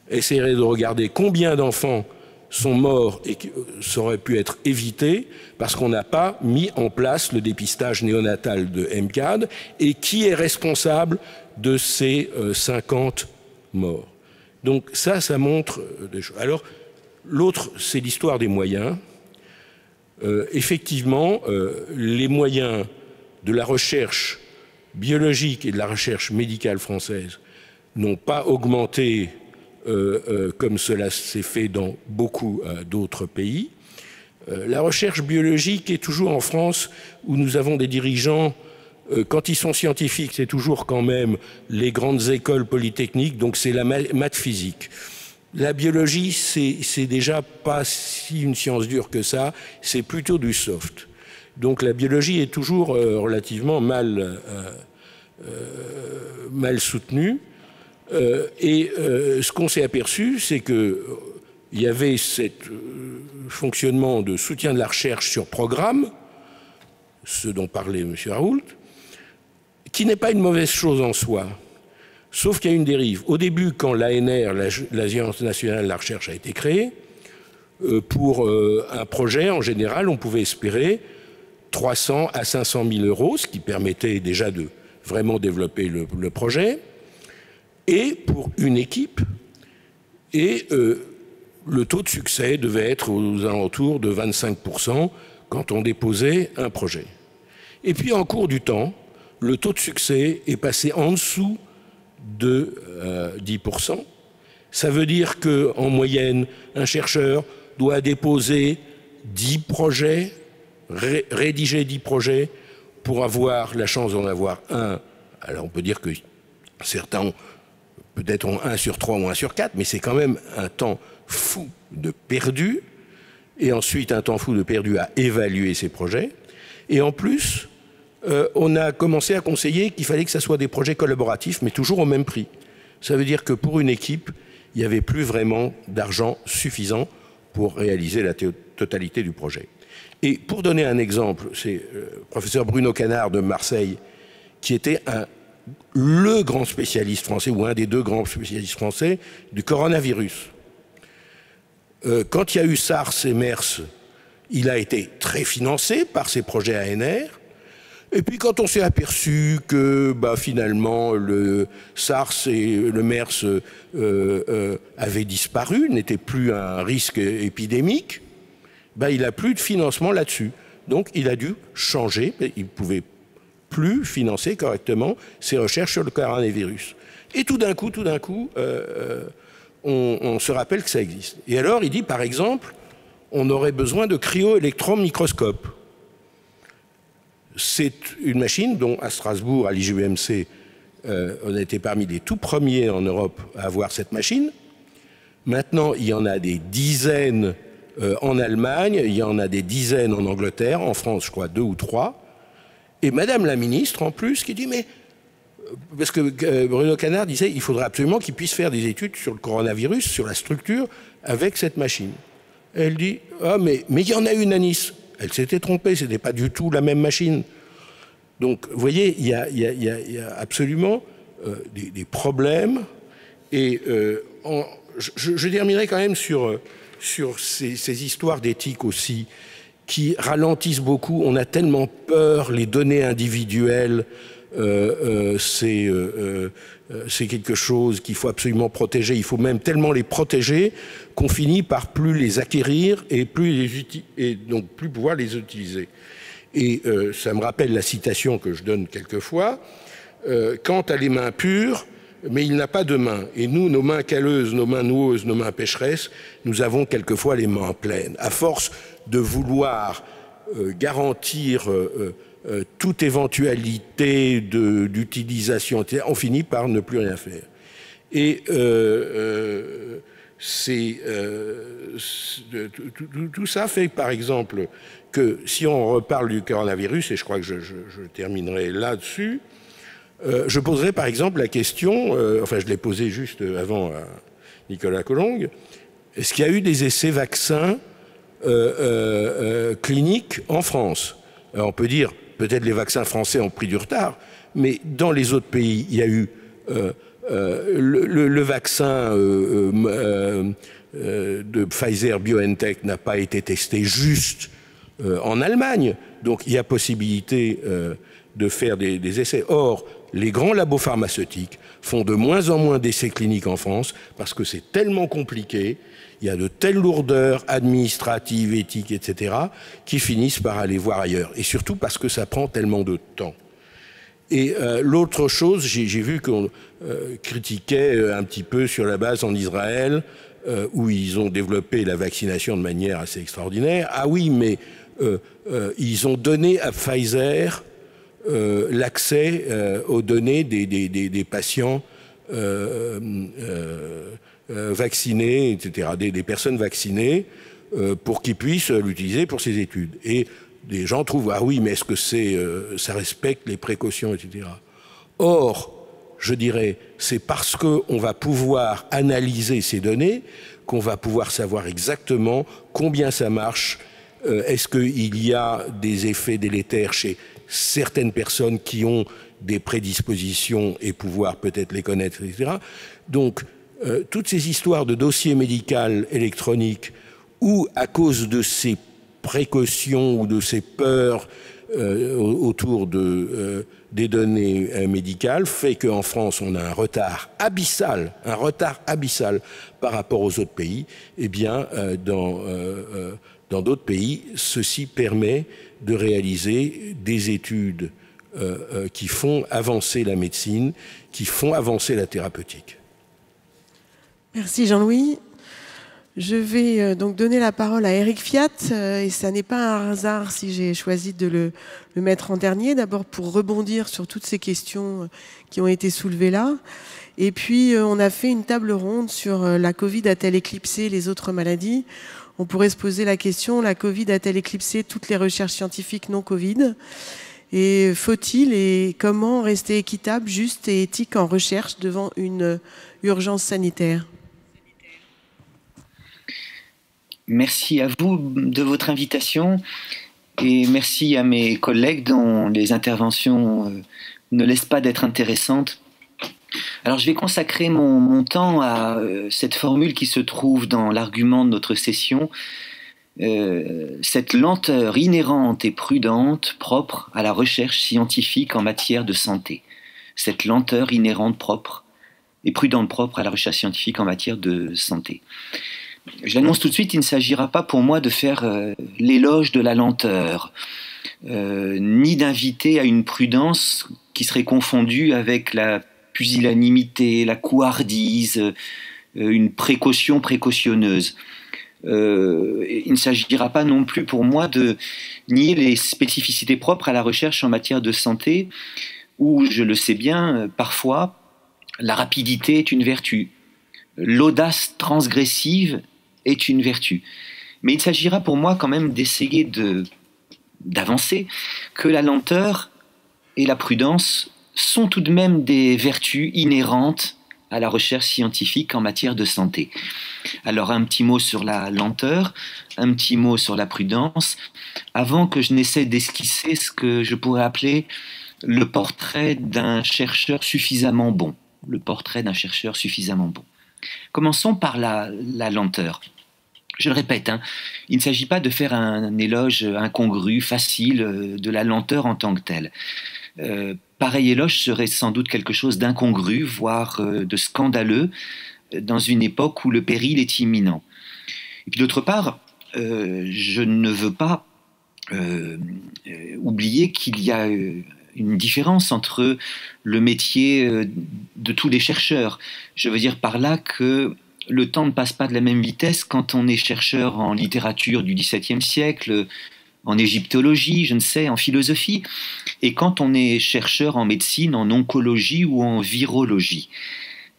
essaierait de regarder combien d'enfants sont morts et qui auraient pu être évités parce qu'on n'a pas mis en place le dépistage néonatal de MCAD et qui est responsable de ces 50 morts. Donc ça montre des choses. Alors, l'autre, c'est l'histoire des moyens. Effectivement, les moyens de la recherche biologique et de la recherche médicale française n'ont pas augmenté comme cela s'est fait dans beaucoup d'autres pays. La recherche biologique est toujours en France où nous avons des dirigeants, quand ils sont scientifiques, c'est toujours quand même les grandes écoles polytechniques, donc c'est la maths physique. La biologie, c'est déjà pas si une science dure que ça, c'est plutôt du soft. Donc la biologie est toujours relativement mal soutenue. Ce qu'on s'est aperçu, c'est qu'il y avait ce fonctionnement de soutien de la recherche sur programme, ce dont parlait M. Raoult, qui n'est pas une mauvaise chose en soi, sauf qu'il y a une dérive. Au début, quand l'ANR, l'Agence nationale de la recherche, a été créée, pour un projet, en général, on pouvait espérer 300 à 500 000 euros, ce qui permettait déjà de vraiment développer le projet, et pour une équipe, et le taux de succès devait être aux alentours de 25% quand on déposait un projet. Et puis en cours du temps, le taux de succès est passé en dessous de 10%. Ça veut dire qu'en moyenne, un chercheur doit déposer 10 projets, rédiger 10 projets pour avoir la chance d'en avoir un. Alors on peut dire que certains ont peut-être 1 sur 3 ou 1 sur 4, mais c'est quand même un temps fou de perdu, et ensuite un temps fou de perdu à évaluer ces projets. Et en plus, on a commencé à conseiller qu'il fallait que ce soit des projets collaboratifs, mais toujours au même prix. Ça veut dire que pour une équipe, il n'y avait plus vraiment d'argent suffisant pour réaliser la totalité du projet. Et pour donner un exemple, c'est le professeur Bruno Canard de Marseille, qui était le grand spécialiste français, ou un des 2 grands spécialistes français, du coronavirus. Quand il y a eu SARS et MERS, il a été très financé par ces projets ANR. Et puis quand on s'est aperçu que finalement le SARS et le MERS avaient disparu, n'étaient plus un risque épidémique, il n'a plus de financement là-dessus. Donc il a dû changer, il ne pouvait plus financer correctement ses recherches sur le coronavirus. Et tout d'un coup, on se rappelle que ça existe. Et alors il dit par exemple, on aurait besoin de cryo-électron-microscope. C'est une machine dont à Strasbourg, à l'IGEMC, on a été parmi les tout premiers en Europe à avoir cette machine. Maintenant, il y en a des dizaines en Allemagne, il y en a des dizaines en Angleterre, en France, je crois, 2 ou 3. Et Madame la ministre, en plus, qui dit, mais... Parce que Bruno Canard disait, il faudrait absolument qu'il puisse faire des études sur le coronavirus, sur la structure, avec cette machine. Elle dit, ah, mais il y en a une à Nice. Elle s'était trompée, ce n'était pas du tout la même machine. Donc, vous voyez, il y a absolument des problèmes. Et je terminerai quand même sur ces histoires d'éthique aussi, qui ralentissent beaucoup. On a tellement peur, les données individuelles, c'est quelque chose qu'il faut absolument protéger. Il faut même tellement les protéger qu'on finit par plus les acquérir et donc plus pouvoir les utiliser. Et ça me rappelle la citation que je donne quelquefois, quant à les mains pures, mais il n'a pas de mains. Et nous, nos mains calleuses, nos mains noueuses, nos mains pécheresses, nous avons quelquefois les mains pleines. À force de vouloir garantir toute éventualité d'utilisation, on finit par ne plus rien faire. Et tout ça fait, par exemple, que si on reparle du coronavirus, et je crois que je terminerai là-dessus, je poserai par exemple la question, enfin je l'ai posée juste avant à Nicolas Collongue, est-ce qu'il y a eu des essais vaccins cliniques en France? Alors on peut dire, peut-être les vaccins français ont pris du retard, mais dans les autres pays, il y a eu le vaccin de Pfizer-BioNTech n'a pas été testé juste en Allemagne, donc il y a possibilité de faire des essais. Or, les grands labos pharmaceutiques font de moins en moins d'essais cliniques en France parce que c'est tellement compliqué, il y a de telles lourdeurs administratives, éthiques, etc., qui finissent par aller voir ailleurs. Et surtout parce que ça prend tellement de temps. Et l'autre chose, j'ai vu qu'on critiquait un petit peu sur la base en Israël, où ils ont développé la vaccination de manière assez extraordinaire. Ah oui, mais ils ont donné à Pfizer l'accès aux données des patients vaccinés, etc., des personnes vaccinées, pour qu'ils puissent l'utiliser pour ces études. Et des gens trouvent, ah oui, mais est-ce que ça respecte les précautions, etc. Or, je dirais, c'est parce qu'on va pouvoir analyser ces données qu'on va pouvoir savoir exactement combien ça marche. Est-ce qu'il y a des effets délétères chez certaines personnes qui ont des prédispositions et pouvoir peut-être les connaître, etc. Donc, toutes ces histoires de dossiers médicaux électroniques où, à cause de ces précautions ou de ces peurs autour des données médicales, fait qu'en France, on a un retard abyssal par rapport aux autres pays. Eh bien, dans d'autres pays, ceci permet de réaliser des études qui font avancer la médecine, qui font avancer la thérapeutique. Merci Jean-Louis. Je vais donc donner la parole à Eric Fiat, et ça n'est pas un hasard si j'ai choisi de le mettre en dernier, d'abord pour rebondir sur toutes ces questions qui ont été soulevées là. Et puis on a fait une table ronde sur la Covid a-t-elle éclipsé les autres maladies? On pourrait se poser la question, la Covid a-t-elle éclipsé toutes les recherches scientifiques non Covid? Et faut-il et comment rester équitable, juste et éthique en recherche devant une urgence sanitaire? Merci à vous de votre invitation et merci à mes collègues dont les interventions ne laissent pas d'être intéressantes. Alors je vais consacrer mon temps à cette formule qui se trouve dans l'argument de notre session. cette lenteur inhérente et prudente propre à la recherche scientifique en matière de santé. Cette lenteur inhérente propre et prudente propre à la recherche scientifique en matière de santé. Je l'annonce tout de suite, il ne s'agira pas pour moi de faire l'éloge de la lenteur, ni d'inviter à une prudence qui serait confondue avec la pusillanimité, la couardise, une précaution précautionneuse. Il ne s'agira pas non plus pour moi de nier les spécificités propres à la recherche en matière de santé, où, je le sais bien, parfois, la rapidité est une vertu. L'audace transgressive est une vertu. Mais il s'agira pour moi quand même d'essayer d'avancer, que la lenteur et la prudence sont tout de même des vertus inhérentes à la recherche scientifique en matière de santé. Alors un petit mot sur la lenteur, un petit mot sur la prudence, avant que je n'essaie d'esquisser ce que je pourrais appeler le portrait d'un chercheur suffisamment bon. Le portrait d'un chercheur suffisamment bon. Commençons par la lenteur. Je le répète, il ne s'agit pas de faire un éloge incongru, facile, de la lenteur en tant que telle. Pareil éloge serait sans doute quelque chose d'incongru, voire de scandaleux, dans une époque où le péril est imminent. Et puis d'autre part, je ne veux pas oublier qu'il y a une différence entre le métier de tous les chercheurs. Je veux dire par là que le temps ne passe pas de la même vitesse quand on est chercheur en littérature du XVIIe siècle, en égyptologie, je ne sais, en philosophie, et quand on est chercheur en médecine, en oncologie ou en virologie.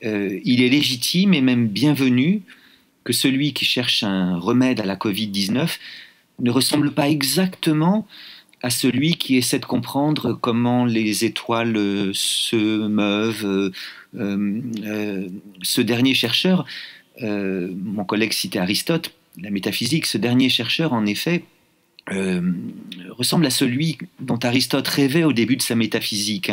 Il est légitime et même bienvenu que celui qui cherche un remède à la Covid-19 ne ressemble pas exactement à celui qui essaie de comprendre comment les étoiles se meuvent. Ce dernier chercheur, mon collègue citait Aristote, la métaphysique, ce dernier chercheur, en effet, ressemble à celui dont Aristote rêvait au début de sa métaphysique.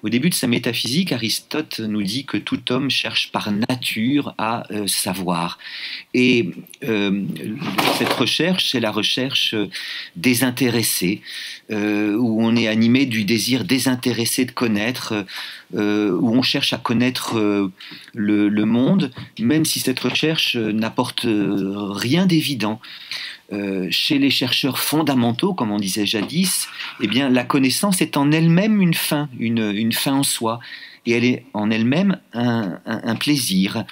Au début de sa métaphysique, Aristote nous dit que tout homme cherche par nature à savoir. Et cette recherche, c'est la recherche désintéressée, où on est animé du désir désintéressé de connaître, où on cherche à connaître le monde, même si cette recherche n'apporte rien d'évident. Chez les chercheurs fondamentaux, comme on disait jadis, eh bien, la connaissance est en elle-même une fin en soi, et elle est en elle-même un plaisir.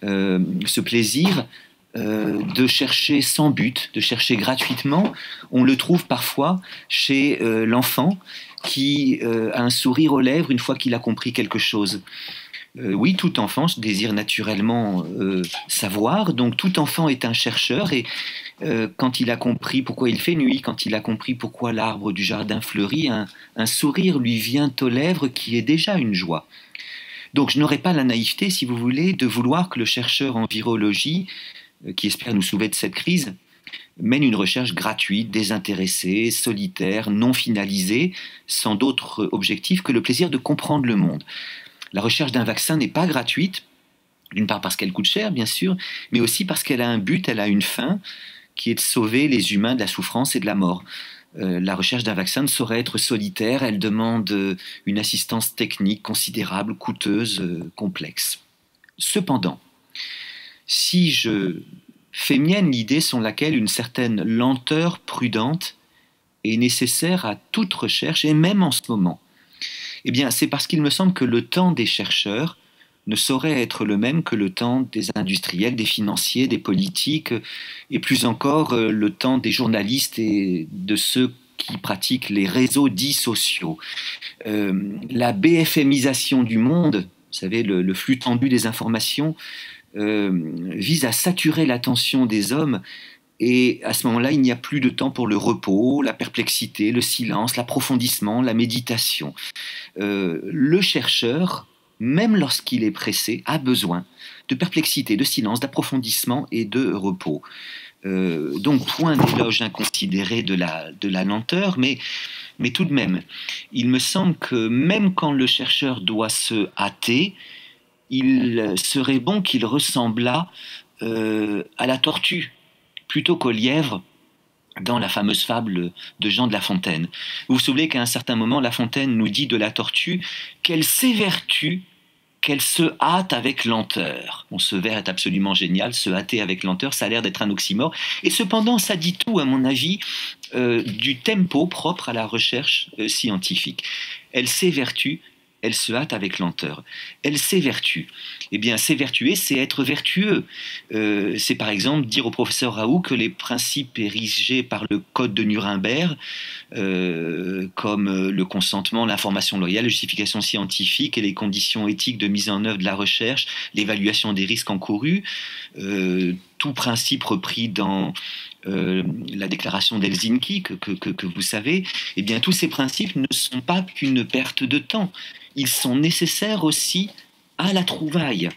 Ce plaisir de chercher sans but, de chercher gratuitement, on le trouve parfois chez l'enfant qui a un sourire aux lèvres une fois qu'il a compris quelque chose. Oui, tout enfant désire naturellement savoir, donc tout enfant est un chercheur, et quand il a compris pourquoi il fait nuit, quand il a compris pourquoi l'arbre du jardin fleurit, un sourire lui vient aux lèvres qui est déjà une joie. Donc je n'aurais pas la naïveté, si vous voulez, de vouloir que le chercheur en virologie, qui espère nous sauver de cette crise, mène une recherche gratuite, désintéressée, solitaire, non finalisée, sans d'autre objectif que le plaisir de comprendre le monde. La recherche d'un vaccin n'est pas gratuite, d'une part parce qu'elle coûte cher, bien sûr, mais aussi parce qu'elle a un but, elle a une fin, qui est de sauver les humains de la souffrance et de la mort. La recherche d'un vaccin ne saurait être solitaire, elle demande une assistance technique considérable, coûteuse, complexe. Cependant, si je fais mienne l'idée selon laquelle une certaine lenteur prudente est nécessaire à toute recherche, et même en ce moment, eh bien, c'est parce qu'il me semble que le temps des chercheurs ne saurait être le même que le temps des industriels, des financiers, des politiques, et plus encore le temps des journalistes et de ceux qui pratiquent les réseaux dits sociaux. La BFMisation du monde, vous savez, le flux tendu des informations, vise à saturer l'attention des hommes, et à ce moment-là, il n'y a plus de temps pour le repos, la perplexité, le silence, l'approfondissement, la méditation. Le chercheur, même lorsqu'il est pressé, a besoin de perplexité, de silence, d'approfondissement et de repos. Donc, point d'éloge inconsidéré de la lenteur, mais tout de même, il me semble que même quand le chercheur doit se hâter, il serait bon qu'il ressemblât à la tortue, plutôt qu'au lièvre dans la fameuse fable de Jean de La Fontaine. Vous vous souvenez qu'à un certain moment, La Fontaine nous dit de la tortue qu'elle s'évertue, qu'elle se hâte avec lenteur. Bon, ce vers est absolument génial, se hâter avec lenteur, ça a l'air d'être un oxymore. Et cependant, ça dit tout, à mon avis, du tempo propre à la recherche scientifique. Elle s'évertue, elle se hâte avec lenteur. Elle s'évertue. Eh bien, s'évertuer, c'est être vertueux. C'est par exemple dire au professeur Raoult que les principes érigés par le Code de Nuremberg, comme le consentement, l'information loyale, la justification scientifique et les conditions éthiques de mise en œuvre de la recherche, l'évaluation des risques encourus, tout principe repris dans la déclaration d'Helsinki, que vous savez, eh bien, tous ces principes ne sont pas qu'une perte de temps. Ils sont nécessaires aussi à la trouvaille.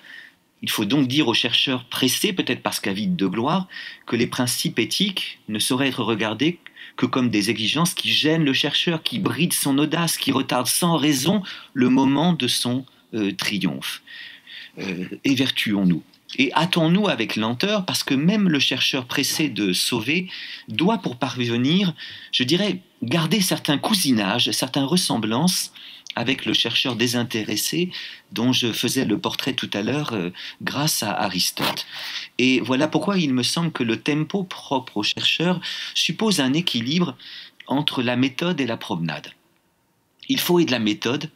Il faut donc dire aux chercheurs pressés, peut-être parce qu'avides de gloire, que les principes éthiques ne sauraient être regardés que comme des exigences qui gênent le chercheur, qui brident son audace, qui retardent sans raison le moment de son triomphe. Évertuons-nous. Et hâtons-nous avec lenteur, parce que même le chercheur pressé de sauver doit, pour parvenir, je dirais, garder certains cousinages, certaines ressemblances avec le chercheur désintéressé dont je faisais le portrait tout à l'heure grâce à Aristote. Et voilà pourquoi il me semble que le tempo propre au chercheur suppose un équilibre entre la méthode et la promenade. Il faut de la méthode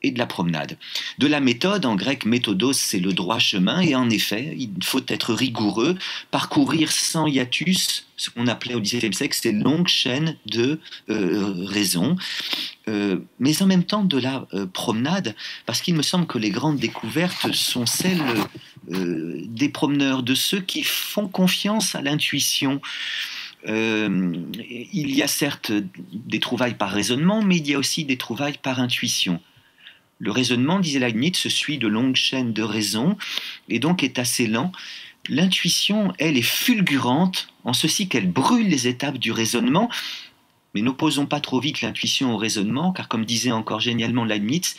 et de la promenade. De la méthode, en grec méthodos, c'est le droit chemin, et en effet, il faut être rigoureux, parcourir sans hiatus ce qu'on appelait au XVIIe siècle ces longues chaînes de raisons, mais en même temps de la promenade, parce qu'il me semble que les grandes découvertes sont celles des promeneurs, de ceux qui font confiance à l'intuition. Il y a certes des trouvailles par raisonnement, mais il y a aussi des trouvailles par intuition. Le raisonnement, disait Leibniz, se suit de longues chaînes de raisons et donc est assez lent. L'intuition, elle, est fulgurante en ceci qu'elle brûle les étapes du raisonnement, mais n'opposons pas trop vite l'intuition au raisonnement, car comme disait encore génialement Leibniz,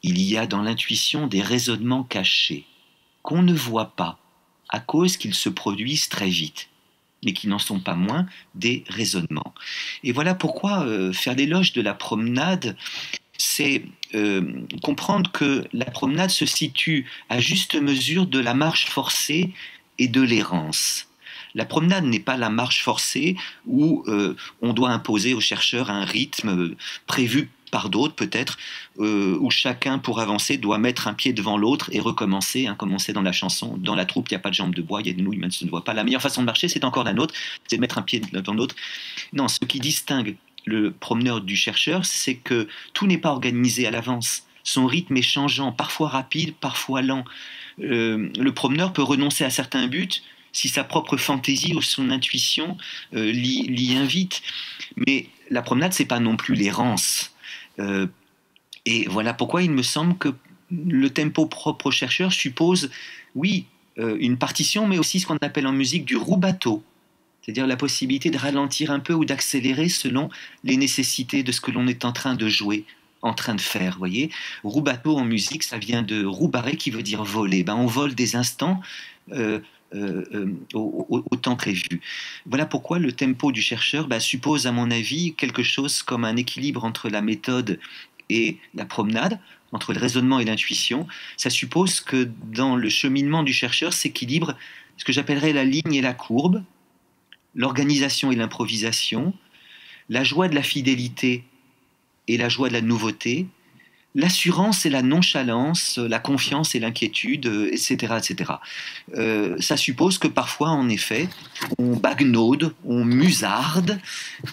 il y a dans l'intuition des raisonnements cachés qu'on ne voit pas à cause qu'ils se produisent très vite, mais qui n'en sont pas moins des raisonnements. Et voilà pourquoi faire l'éloge de la promenade, c'est comprendre que la promenade se situe à juste mesure de la marche forcée et de l'errance. La promenade n'est pas la marche forcée où on doit imposer aux chercheurs un rythme prévu par d'autres peut-être, où chacun pour avancer doit mettre un pied devant l'autre et recommencer, hein, comme on sait dans la chanson, dans la troupe il n'y a pas de jambes de bois, il y a des nouilles mais ça ne se voit pas. La meilleure façon de marcher c'est encore la nôtre, c'est de mettre un pied devant l'autre. Non, ce qui distingue le promeneur du chercheur, c'est que tout n'est pas organisé à l'avance. Son rythme est changeant, parfois rapide, parfois lent. Le promeneur peut renoncer à certains buts si sa propre fantaisie ou son intuition l'y invite. Mais la promenade, c'est pas non plus l'errance. Et voilà pourquoi il me semble que le tempo propre au chercheur suppose, oui, une partition, mais aussi ce qu'on appelle en musique du rubato. C'est-à-dire la possibilité de ralentir un peu ou d'accélérer selon les nécessités de ce que l'on est en train de jouer, en train de faire, voyez. Rubato en musique, ça vient de rubare qui veut dire voler. Ben, on vole des instants au temps prévu. Voilà pourquoi le tempo du chercheur suppose, à mon avis, quelque chose comme un équilibre entre la méthode et la promenade, entre le raisonnement et l'intuition. Ça suppose que dans le cheminement du chercheur s'équilibre ce que j'appellerais la ligne et la courbe, l'organisation et l'improvisation, la joie de la fidélité et la joie de la nouveauté, l'assurance et la nonchalance, la confiance et l'inquiétude, etc. etc. Ça suppose que parfois, en effet, on bagnaude, on musarde,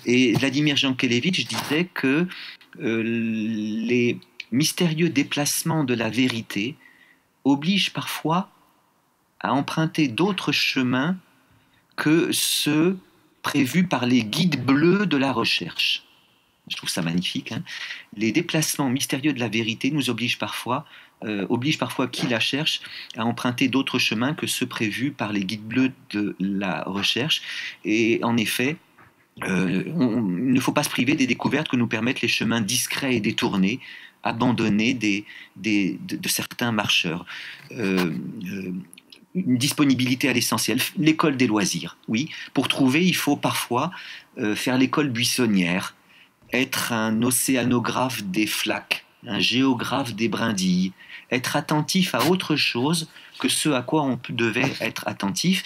et Vladimir Jankélévitch disait que les mystérieux déplacements de la vérité obligent parfois à emprunter d'autres chemins que ceux prévus par les guides bleus de la recherche. Je trouve ça magnifique. Hein. Les déplacements mystérieux de la vérité nous obligent parfois qui la cherche à emprunter d'autres chemins que ceux prévus par les guides bleus de la recherche. Et en effet, il ne faut pas se priver des découvertes que nous permettent les chemins discrets et détournés, abandonnés de certains marcheurs. une disponibilité à l'essentiel. L'école des loisirs, oui. Pour trouver, il faut parfois faire l'école buissonnière, être un océanographe des flaques, un géographe des brindilles, être attentif à autre chose que ce à quoi on devait être attentif.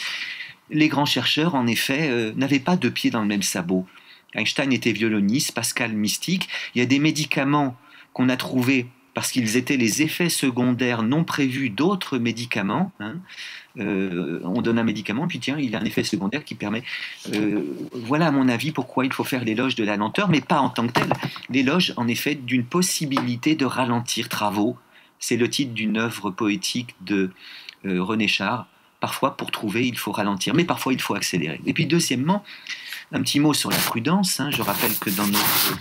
Les grands chercheurs, en effet, n'avaient pas deux pieds dans le même sabot. Einstein était violoniste, Pascal mystique. Il y a des médicaments qu'on a trouvés parce qu'ils étaient les effets secondaires non prévus d'autres médicaments. On donne un médicament, puis tiens, il a un effet secondaire qui permet... voilà, à mon avis, pourquoi il faut faire l'éloge de la lenteur, mais pas en tant que tel. L'éloge, en effet, d'une possibilité de ralentir travaux. C'est le titre d'une œuvre poétique de René Char. Parfois, pour trouver, il faut ralentir, mais parfois, il faut accélérer. Et puis, deuxièmement, un petit mot sur la prudence. Je rappelle que dans notre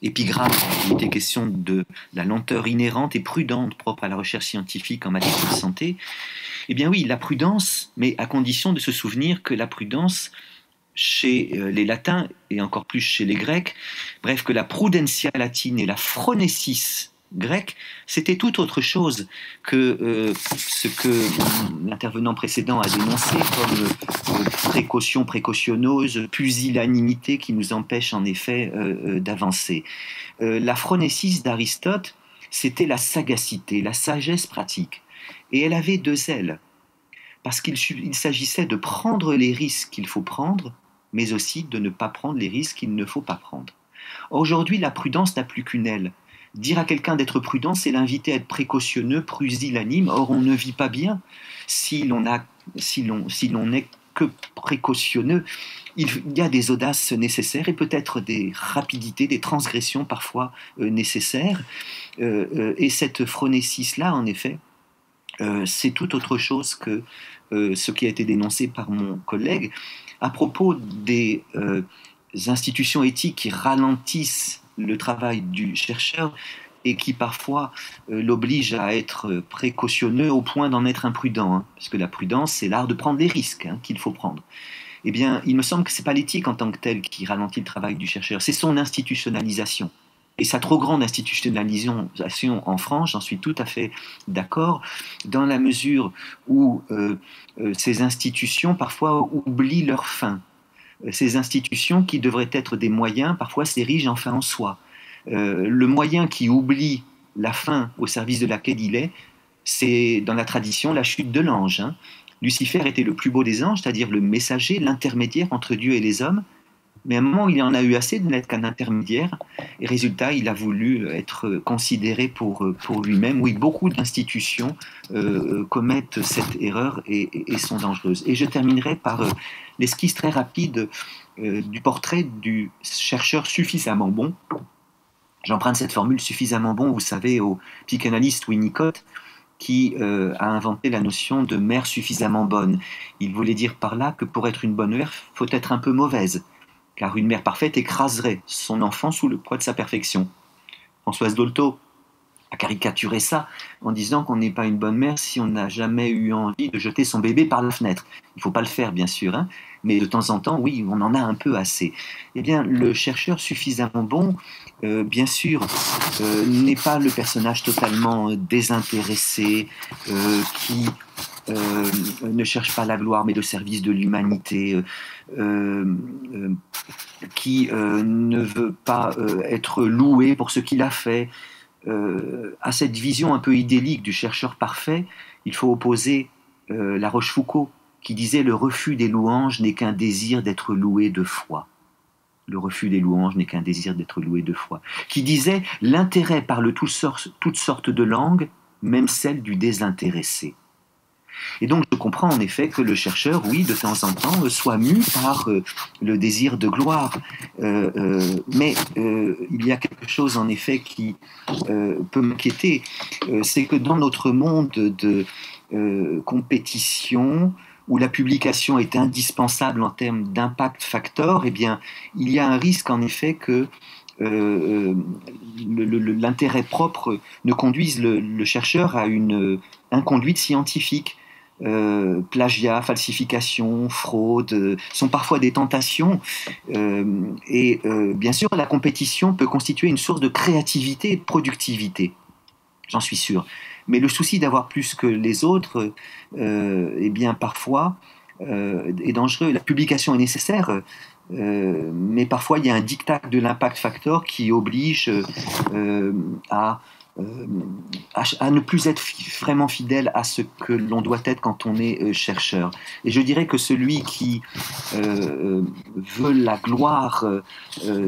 épigramme, il était question de la lenteur inhérente et prudente propre à la recherche scientifique en matière de santé. Eh bien oui, la prudence, mais à condition de se souvenir que la prudence, chez les latins et encore plus chez les grecs, bref, que la prudentia latine et la phronesis grec, c'était tout autre chose que ce que l'intervenant précédent a dénoncé comme précaution précautionneuse, pusillanimité qui nous empêche en effet d'avancer. La phronesis d'Aristote, c'était la sagacité, la sagesse pratique. Et elle avait deux ailes, parce qu'il s'agissait de prendre les risques qu'il faut prendre, mais aussi de ne pas prendre les risques qu'il ne faut pas prendre. Aujourd'hui, la prudence n'a plus qu'une aile. Dire à quelqu'un d'être prudent, c'est l'inviter à être précautionneux, pusillanime. Or, on ne vit pas bien si l'on n'est que précautionneux. Il y a des audaces nécessaires et peut-être des rapidités, des transgressions parfois nécessaires. Et cette phronésis-là, en effet, c'est tout autre chose que ce qui a été dénoncé par mon collègue à propos des institutions éthiques qui ralentissent le travail du chercheur et qui parfois l'oblige à être précautionneux au point d'en être imprudent, parce que la prudence, c'est l'art de prendre les risques qu'il faut prendre. Eh bien, il me semble que ce n'est pas l'éthique en tant que telle qui ralentit le travail du chercheur, c'est son institutionnalisation. Et sa trop grande institutionnalisation en France, j'en suis tout à fait d'accord, dans la mesure où ces institutions parfois oublient leur fin. Ces institutions qui devraient être des moyens, parfois s'érigent en fin en soi. Le moyen qui oublie la fin au service de laquelle il est, c'est dans la tradition la chute de l'ange. Lucifer était le plus beau des anges, c'est-à-dire le messager, l'intermédiaire entre Dieu et les hommes. Mais à un moment, il en a eu assez de n'être qu'un intermédiaire. Et résultat, il a voulu être considéré pour lui-même. Oui, beaucoup d'institutions commettent cette erreur et sont dangereuses. Et je terminerai par l'esquisse très rapide du portrait du chercheur suffisamment bon. J'emprunte cette formule suffisamment bon, vous savez, au psychanalyste Winnicott, qui a inventé la notion de mère suffisamment bonne. Il voulait dire par là que pour être une bonne mère, il faut être un peu mauvaise, car une mère parfaite écraserait son enfant sous le poids de sa perfection. Françoise Dolto a caricaturé ça en disant qu'on n'est pas une bonne mère si on n'a jamais eu envie de jeter son bébé par la fenêtre. Il ne faut pas le faire, bien sûr, mais de temps en temps, oui, on en a un peu assez. Eh bien, le chercheur suffisamment bon, bien sûr, n'est pas le personnage totalement désintéressé, qui ne cherche pas la gloire mais le service de l'humanité, qui ne veut pas être loué pour ce qu'il a fait. À cette vision un peu idyllique du chercheur parfait, il faut opposer La Rochefoucauld, qui disait « Le refus des louanges n'est qu'un désir d'être loué de foi ». Le refus des louanges n'est qu'un désir d'être loué de foi. Qui disait « L'intérêt parle toutes sortes de langues, même celle du désintéressé ». Et donc je comprends en effet que le chercheur, oui, de temps en temps, soit mu par le désir de gloire. Mais il y a quelque chose en effet qui peut m'inquiéter, c'est que dans notre monde de compétition, où la publication est indispensable en termes d'impact factor, eh bien, il y a un risque en effet que l'intérêt propre ne conduise le chercheur à une inconduite scientifique. Plagiat, falsification, fraude sont parfois des tentations et bien sûr la compétition peut constituer une source de créativité et de productivité, j'en suis sûr, Mais le souci d'avoir plus que les autres, eh bien, parfois, est dangereux. La publication est nécessaire, mais parfois il y a un diktat de l'impact factor qui oblige à ne plus être vraiment fidèle à ce que l'on doit être quand on est chercheur. Et je dirais que celui qui veut la gloire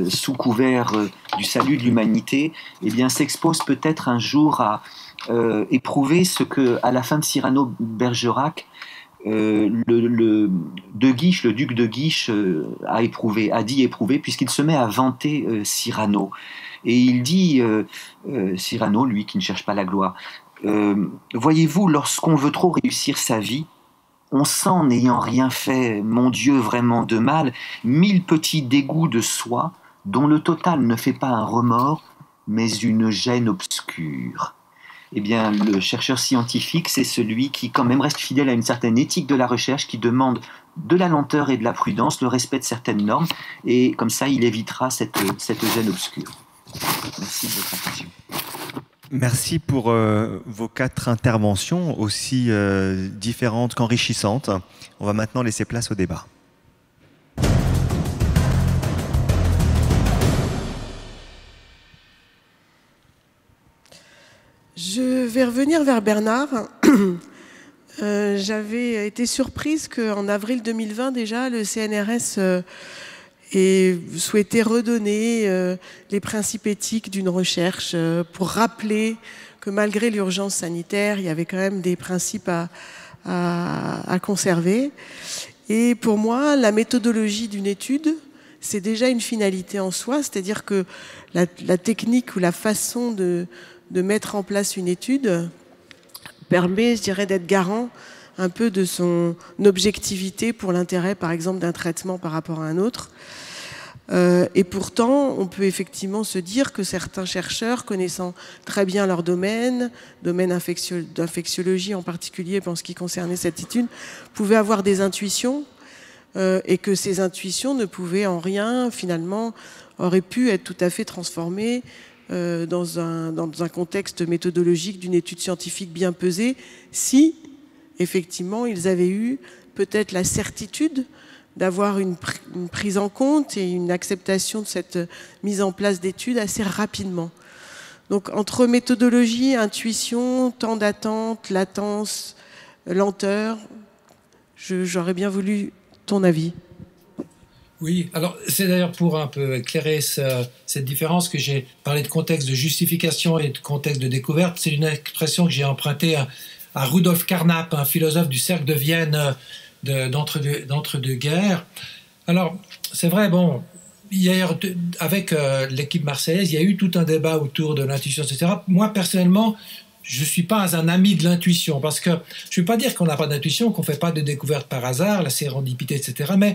sous couvert du salut de l'humanité, eh bien s'expose peut-être un jour à éprouver ce que, à la fin de Cyrano-Bergerac, le duc de Guiche a dit éprouver, puisqu'il se met à vanter Cyrano. Et il dit, Cyrano, lui qui ne cherche pas la gloire, voyez-vous, lorsqu'on veut trop réussir sa vie, on sent, n'ayant rien fait, mon Dieu, vraiment de mal, 1000 petits dégoûts de soi, dont le total ne fait pas un remords, mais une gêne obscure. Eh bien, le chercheur scientifique, c'est celui qui quand même reste fidèle à une certaine éthique de la recherche, qui demande de la lenteur et de la prudence, le respect de certaines normes, et comme ça, il évitera cette gêne obscure. Merci de votre attention. Merci pour vos 4 interventions, aussi différentes qu'enrichissantes. On va maintenant laisser place au débat. Je vais revenir vers Bernard. J'avais été surprise qu'en avril 2020, déjà, le CNRS ait souhaité redonner les principes éthiques d'une recherche pour rappeler que malgré l'urgence sanitaire, il y avait quand même des principes à conserver. Et pour moi, la méthodologie d'une étude, c'est déjà une finalité en soi, c'est-à-dire que la technique ou la façon de mettre en place une étude permet, je dirais, d'être garant un peu de son objectivité pour l'intérêt, par exemple, d'un traitement par rapport à un autre. Et pourtant, on peut effectivement se dire que certains chercheurs, connaissant très bien leur domaine d'infectiologie en particulier, en ce qui concernait cette étude, pouvaient avoir des intuitions et que ces intuitions ne pouvaient en rien, finalement, auraient pu être tout à fait transformées dans un contexte méthodologique d'une étude scientifique bien pesée, si, effectivement, ils avaient eu peut-être la certitude d'avoir une prise en compte et une acceptation de cette mise en place d'études assez rapidement. Donc, entre méthodologie, intuition, temps d'attente, latence, lenteur, j'aurais bien voulu ton avis. Oui, alors c'est d'ailleurs pour un peu éclairer cette différence que j'ai parlé de contexte de justification et de contexte de découverte. C'est une expression que j'ai empruntée à Rudolf Carnap, un philosophe du cercle de Vienne d'entre-deux-guerres. Alors, c'est vrai, bon, avec l'équipe marseillaise, il y a eu tout un débat autour de l'intuition, etc. Moi, personnellement, je ne suis pas un ami de l'intuition, parce que je ne veux pas dire qu'on n'a pas d'intuition, qu'on ne fait pas de découverte par hasard, la sérendipité, etc., mais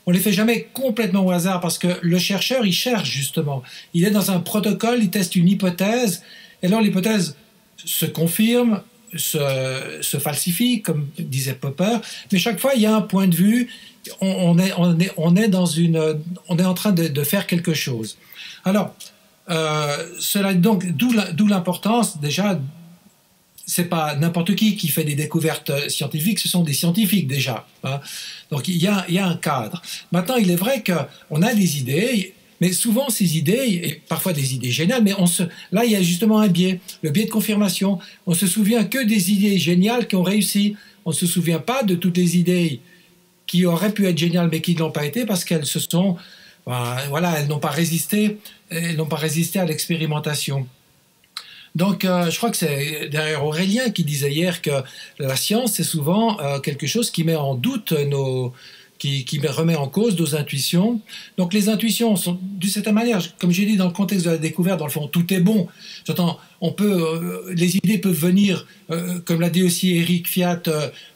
on ne les fait jamais complètement au hasard, parce que le chercheur, il cherche justement. Il est dans un protocole, il teste une hypothèse, et alors l'hypothèse se confirme, se falsifie, comme disait Popper, mais chaque fois, il y a un point de vue, on est en train de faire quelque chose. Alors, cela donc, d'où l'importance, déjà, c'est pas n'importe qui fait des découvertes scientifiques, ce sont des scientifiques déjà. Hein. Donc il y a un cadre. Maintenant, il est vrai qu'on a des idées, mais souvent ces idées, et parfois des idées géniales, mais là il y a justement un biais, le biais de confirmation. On se souvient que des idées géniales qui ont réussi. On ne se souvient pas de toutes les idées qui auraient pu être géniales mais qui ne l'ont pas été parce qu'elles elles n'ont pas résisté à l'expérimentation. Donc, je crois que c'est d'ailleurs Aurélien qui disait hier que la science, c'est souvent quelque chose qui met en doute qui remet en cause nos intuitions. Donc, les intuitions sont, d'une certaine manière, comme j'ai dit, dans le contexte de la découverte, dans le fond, tout est bon. J'entends, les idées peuvent venir, comme l'a dit aussi Éric Fiat,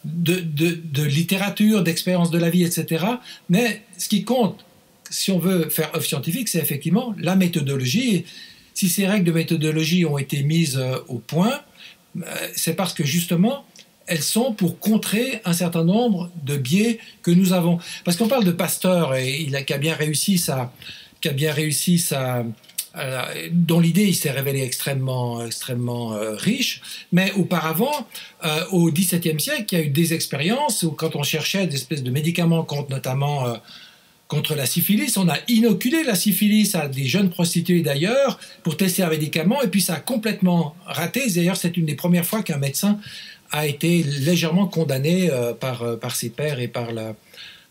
de littérature, d'expérience de la vie, etc. Mais ce qui compte, si on veut faire œuvre scientifique, c'est effectivement la méthodologie. Si ces règles de méthodologie ont été mises au point, c'est parce que justement, elles sont pour contrer un certain nombre de biais que nous avons. Parce qu'on parle de Pasteur, et qui a bien réussi dont l'idée s'est révélée extrêmement riche. Mais auparavant, au XVIIe siècle, il y a eu des expériences où quand on cherchait des espèces de médicaments contre la syphilis, on a inoculé la syphilis à des jeunes prostituées d'ailleurs pour tester un médicament, et puis ça a complètement raté. D'ailleurs, c'est une des premières fois qu'un médecin a été légèrement condamné par ses pairs et par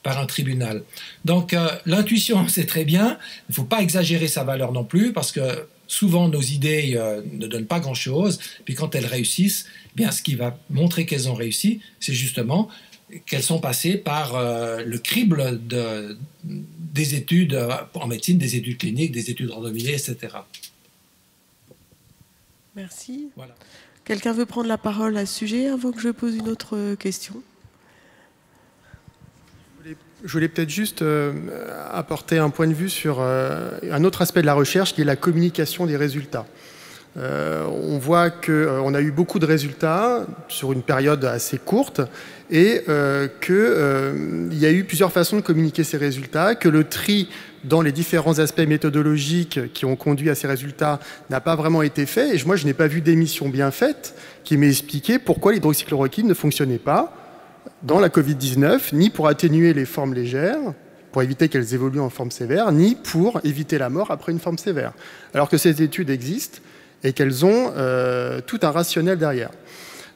un tribunal. Donc l'intuition, c'est très bien, il ne faut pas exagérer sa valeur non plus, parce que souvent nos idées ne donnent pas grand-chose, puis quand elles réussissent, bien ce qui va montrer qu'elles ont réussi, c'est justement qu'elles sont passées par le crible des études en médecine, des études cliniques, des études randomisées, etc. Merci. Voilà. Quelqu'un veut prendre la parole à ce sujet avant que je pose une autre question? Je voulais peut-être juste apporter un point de vue sur un autre aspect de la recherche qui est la communication des résultats. On voit qu'on a eu beaucoup de résultats sur une période assez courte et qu'il y a eu plusieurs façons de communiquer ces résultats, que le tri dans les différents aspects méthodologiques qui ont conduit à ces résultats n'a pas vraiment été fait. Et moi, je n'ai pas vu d'émission bien faite qui m'ait expliqué pourquoi l'hydroxychloroquine ne fonctionnait pas dans la Covid-19, ni pour atténuer les formes légères, pour éviter qu'elles évoluent en forme sévère, ni pour éviter la mort après une forme sévère. Alors que ces études existent et qu'elles ont tout un rationnel derrière.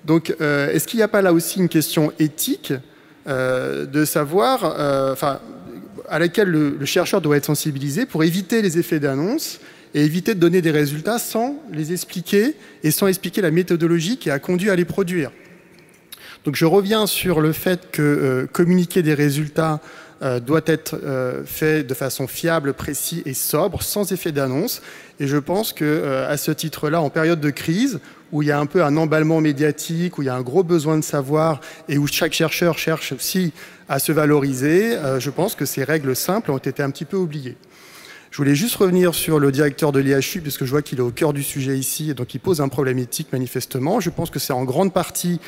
Donc, est-ce qu'il n'y a pas là aussi une question éthique de savoir, à laquelle le chercheur doit être sensibilisé pour éviter les effets d'annonce et éviter de donner des résultats sans les expliquer et sans expliquer la méthodologie qui a conduit à les produire? Donc je reviens sur le fait que communiquer des résultats doit être fait de façon fiable, précis et sobre, sans effet d'annonce. Et je pense qu'à ce titre-là, en période de crise, où il y a un peu un emballement médiatique, où il y a un gros besoin de savoir et où chaque chercheur cherche aussi à se valoriser, je pense que ces règles simples ont été un petit peu oubliées. Je voulais juste revenir sur le directeur de l'IHU, puisque je vois qu'il est au cœur du sujet ici, et donc il pose un problème éthique manifestement. Je pense que c'est en grande partie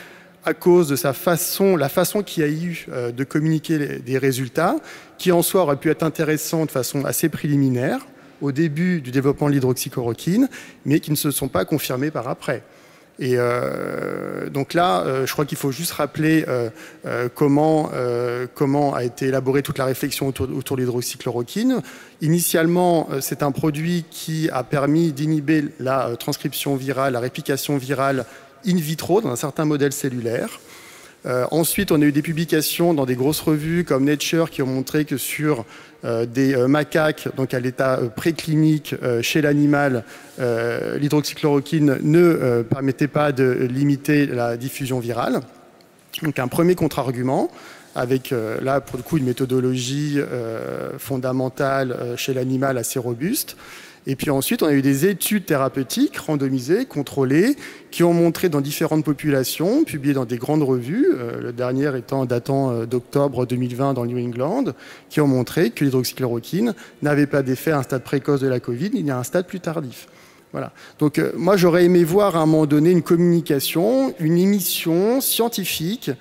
à cause de la façon qu'il a eu de communiquer des résultats, qui en soi aurait pu être intéressant de façon assez préliminaire, au début du développement de l'hydroxychloroquine, mais qui ne se sont pas confirmés par après. Et donc là, je crois qu'il faut juste rappeler comment a été élaborée toute la réflexion autour de l'hydroxychloroquine. Initialement, c'est un produit qui a permis d'inhiber la transcription virale, la réplication virale in vitro dans un certain modèle cellulaire. Ensuite, on a eu des publications dans des grosses revues comme Nature qui ont montré que sur des macaques, donc à l'état préclinique chez l'animal, l'hydroxychloroquine ne permettait pas de limiter la diffusion virale. Donc un premier contre-argument avec là pour le coup une méthodologie fondamentale chez l'animal assez robuste. Et puis ensuite, on a eu des études thérapeutiques randomisées, contrôlées, qui ont montré dans différentes populations, publiées dans des grandes revues, le dernier datant d'octobre 2020 dans le New England, qui ont montré que l'hydroxychloroquine n'avait pas d'effet à un stade précoce de la Covid, ni à un stade plus tardif. Voilà. Donc moi, j'aurais aimé voir à un moment donné une communication, une émission scientifique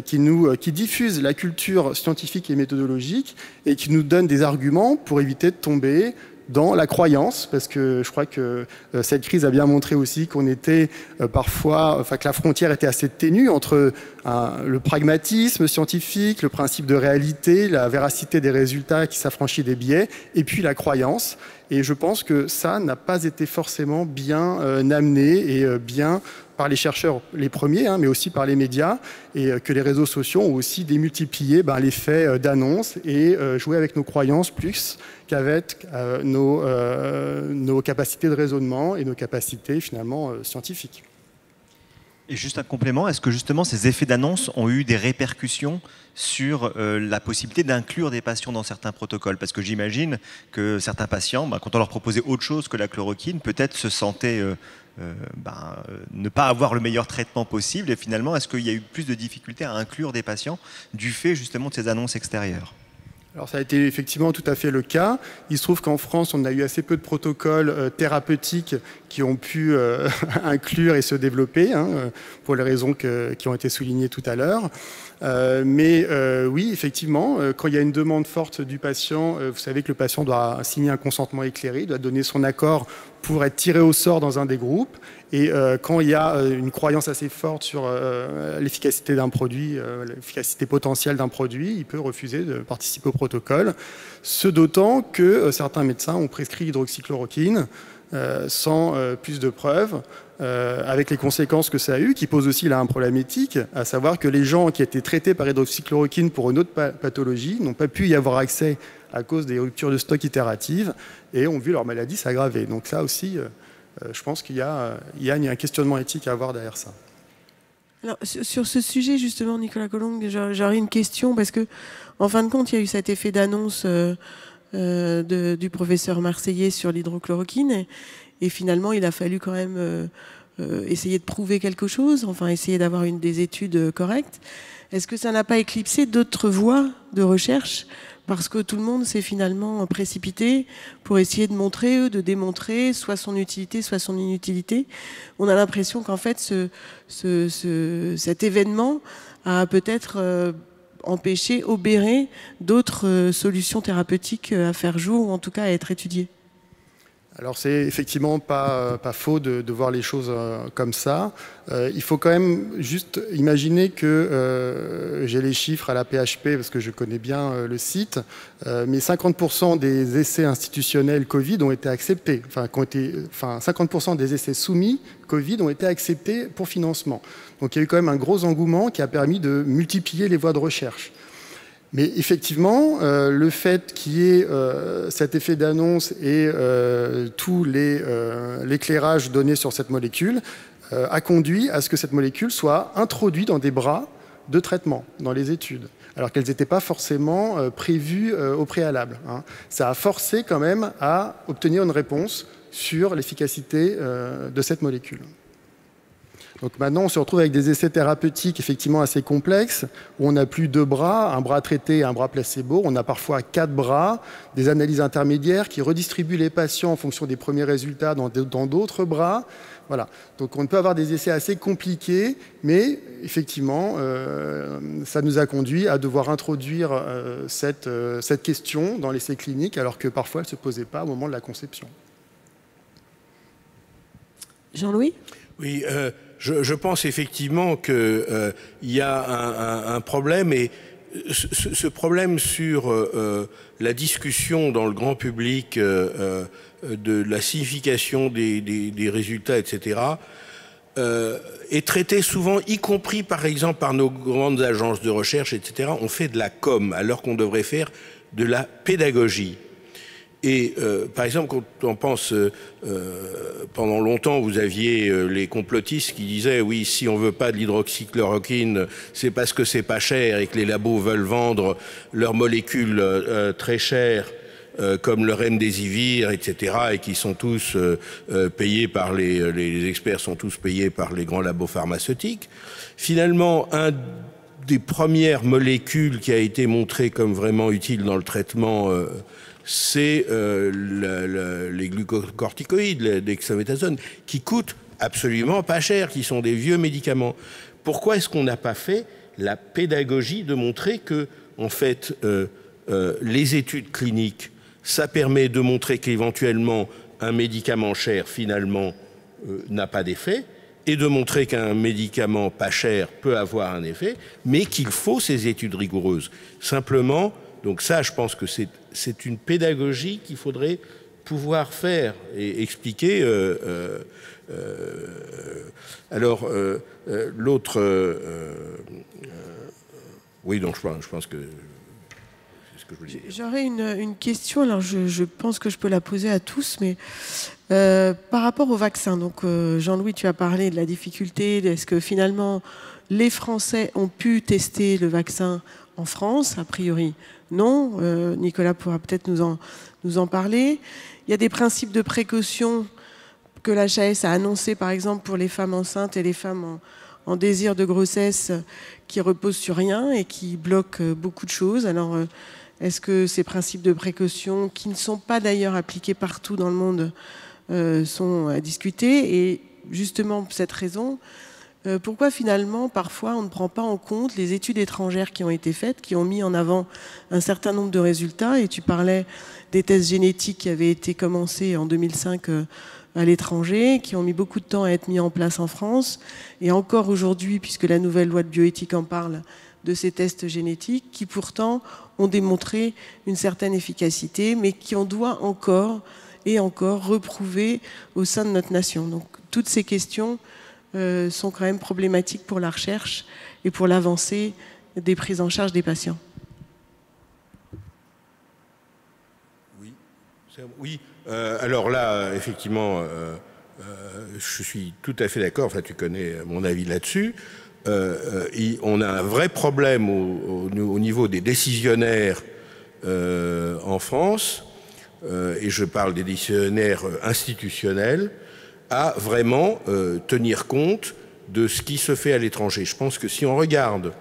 qui diffuse la culture scientifique et méthodologique et qui nous donne des arguments pour éviter de tomber dans la croyance, parce que je crois que cette crise a bien montré aussi qu'on était parfois, que la frontière était assez ténue entre le pragmatisme scientifique, le principe de réalité, la véracité des résultats qui s'affranchit des biais, et puis la croyance. Et je pense que ça n'a pas été forcément bien amené et bien par les chercheurs les premiers, mais aussi par les médias, et que les réseaux sociaux ont aussi démultiplié l'effet d'annonce et joué avec nos croyances plus qu'avec nos capacités de raisonnement et nos capacités finalement scientifiques. Et juste un complément, est-ce que justement ces effets d'annonce ont eu des répercussions sur la possibilité d'inclure des patients dans certains protocoles? Parce que j'imagine que certains patients, quand on leur proposait autre chose que la chloroquine, peut-être se sentaient ne pas avoir le meilleur traitement possible. Et finalement, est-ce qu'il y a eu plus de difficultés à inclure des patients du fait justement de ces annonces extérieures? Alors ça a été effectivement tout à fait le cas. Il se trouve qu'en France, on a eu assez peu de protocoles thérapeutiques qui ont pu inclure et se développer, pour les raisons qui ont été soulignées tout à l'heure. Mais oui, effectivement, quand il y a une demande forte du patient, vous savez que le patient doit signer un consentement éclairé, il doit donner son accord pour être tiré au sort dans un des groupes. Et quand il y a une croyance assez forte sur l'efficacité d'un produit, l'efficacité potentielle d'un produit, il peut refuser de participer au protocole. Ce d'autant que certains médecins ont prescrit l'hydroxychloroquine sans plus de preuves, avec les conséquences que ça a eu, qui pose aussi là un problème éthique, à savoir que les gens qui étaient traités par hydroxychloroquine pour une autre pathologie n'ont pas pu y avoir accès à cause des ruptures de stock itératives et ont vu leur maladie s'aggraver. Donc ça aussi, je pense qu'il y a un questionnement éthique à avoir derrière ça. Alors, sur ce sujet, justement, Nicolas Collongue, j'aurais une question, parce que, en fin de compte, il y a eu cet effet d'annonce du professeur marseillais sur l'hydrochloroquine, et finalement, il a fallu quand même essayer de prouver quelque chose, enfin, essayer d'avoir des études correctes. Est-ce que ça n'a pas éclipsé d'autres voies de recherche, parce que tout le monde s'est finalement précipité pour essayer de montrer, de démontrer soit son utilité, soit son inutilité? On a l'impression qu'en fait, cet événement a peut-être empêché, obéré d'autres solutions thérapeutiques à faire jour, ou en tout cas à être étudiées. Alors c'est effectivement pas faux de voir les choses comme ça. Il faut quand même juste imaginer que j'ai les chiffres à la PHP parce que je connais bien le site, mais 50% des essais institutionnels Covid ont été acceptés. Enfin 50% des essais soumis Covid ont été acceptés pour financement. Donc il y a eu quand même un gros engouement qui a permis de multiplier les voies de recherche. Mais effectivement, le fait qu'il y ait cet effet d'annonce et tout l'éclairage donné sur cette molécule a conduit à ce que cette molécule soit introduite dans des bras de traitement, dans les études, alors qu'elles n'étaient pas forcément prévues au préalable. Ça a forcé quand même à obtenir une réponse sur l'efficacité de cette molécule. Donc maintenant, on se retrouve avec des essais thérapeutiques effectivement assez complexes, où on n'a plus 2 bras, un bras traité et un bras placebo. On a parfois 4 bras, des analyses intermédiaires qui redistribuent les patients en fonction des premiers résultats dans d'autres bras. Voilà. Donc on peut avoir des essais assez compliqués, mais effectivement, ça nous a conduit à devoir introduire cette question dans l'essai clinique, alors que parfois elle ne se posait pas au moment de la conception. Jean-Louis ? Oui, je pense effectivement qu'il y a un problème, et ce problème sur la discussion dans le grand public de la signification des résultats, etc., est traité souvent, y compris par exemple par nos grandes agences de recherche, etc. On fait de la com, alors qu'on devrait faire de la pédagogie. Et par exemple, quand on pense, pendant longtemps, vous aviez les complotistes qui disaient oui, si on veut pas de l'hydroxychloroquine, c'est parce que c'est pas cher et que les labos veulent vendre leurs molécules très chères, comme le remdesivir, etc., et qui sont tous payés par les experts sont tous payés par les grands labos pharmaceutiques. Finalement, un des premières molécules qui a été montré comme vraiment utile dans le traitement c'est les glucocorticoïdes, les dexaméthasone, qui coûtent absolument pas cher, qui sont des vieux médicaments. Pourquoi est-ce qu'on n'a pas fait la pédagogie de montrer que, en fait, les études cliniques, ça permet de montrer qu'éventuellement un médicament cher, finalement, n'a pas d'effet, et de montrer qu'un médicament pas cher peut avoir un effet, mais qu'il faut ces études rigoureuses. Simplement, donc ça, je pense que c'est une pédagogie qu'il faudrait pouvoir faire et expliquer. Alors, l'autre... oui, donc je pense que c'est ce que je voulais dire. J'aurais une question, alors je pense que je peux la poser à tous, mais par rapport au vaccin. Donc, Jean-Louis, tu as parlé de la difficulté, est-ce que finalement les Français ont pu tester le vaccin en France? A priori, non. Nicolas pourra peut-être nous en parler. Il y a des principes de précaution que l'HAS a annoncés, par exemple, pour les femmes enceintes et les femmes en désir de grossesse, qui reposent sur rien et qui bloquent beaucoup de choses. Alors, Est-ce que ces principes de précaution, qui ne sont pas d'ailleurs appliqués partout dans le monde, sont à discuter? Et justement, pour cette raison, pourquoi finalement, parfois, on ne prend pas en compte les études étrangères qui ont été faites, qui ont mis en avant un certain nombre de résultats? Et tu parlais des tests génétiques qui avaient été commencés en 2005 à l'étranger, qui ont mis beaucoup de temps à être mis en place en France. Et encore aujourd'hui, puisque la nouvelle loi de bioéthique en parle, de ces tests génétiques, qui pourtant ont démontré une certaine efficacité, mais qui on doit encore et encore reprouver au sein de notre nation. Donc toutes ces questions sont quand même problématiques pour la recherche et pour l'avancée des prises en charge des patients. Oui. Alors là, effectivement, je suis tout à fait d'accord. Enfin, tu connais mon avis là-dessus. On a un vrai problème au niveau des décisionnaires en France, et je parle des décisionnaires institutionnels, à vraiment tenir compte de ce qui se fait à l'étranger. Je pense que si on regarde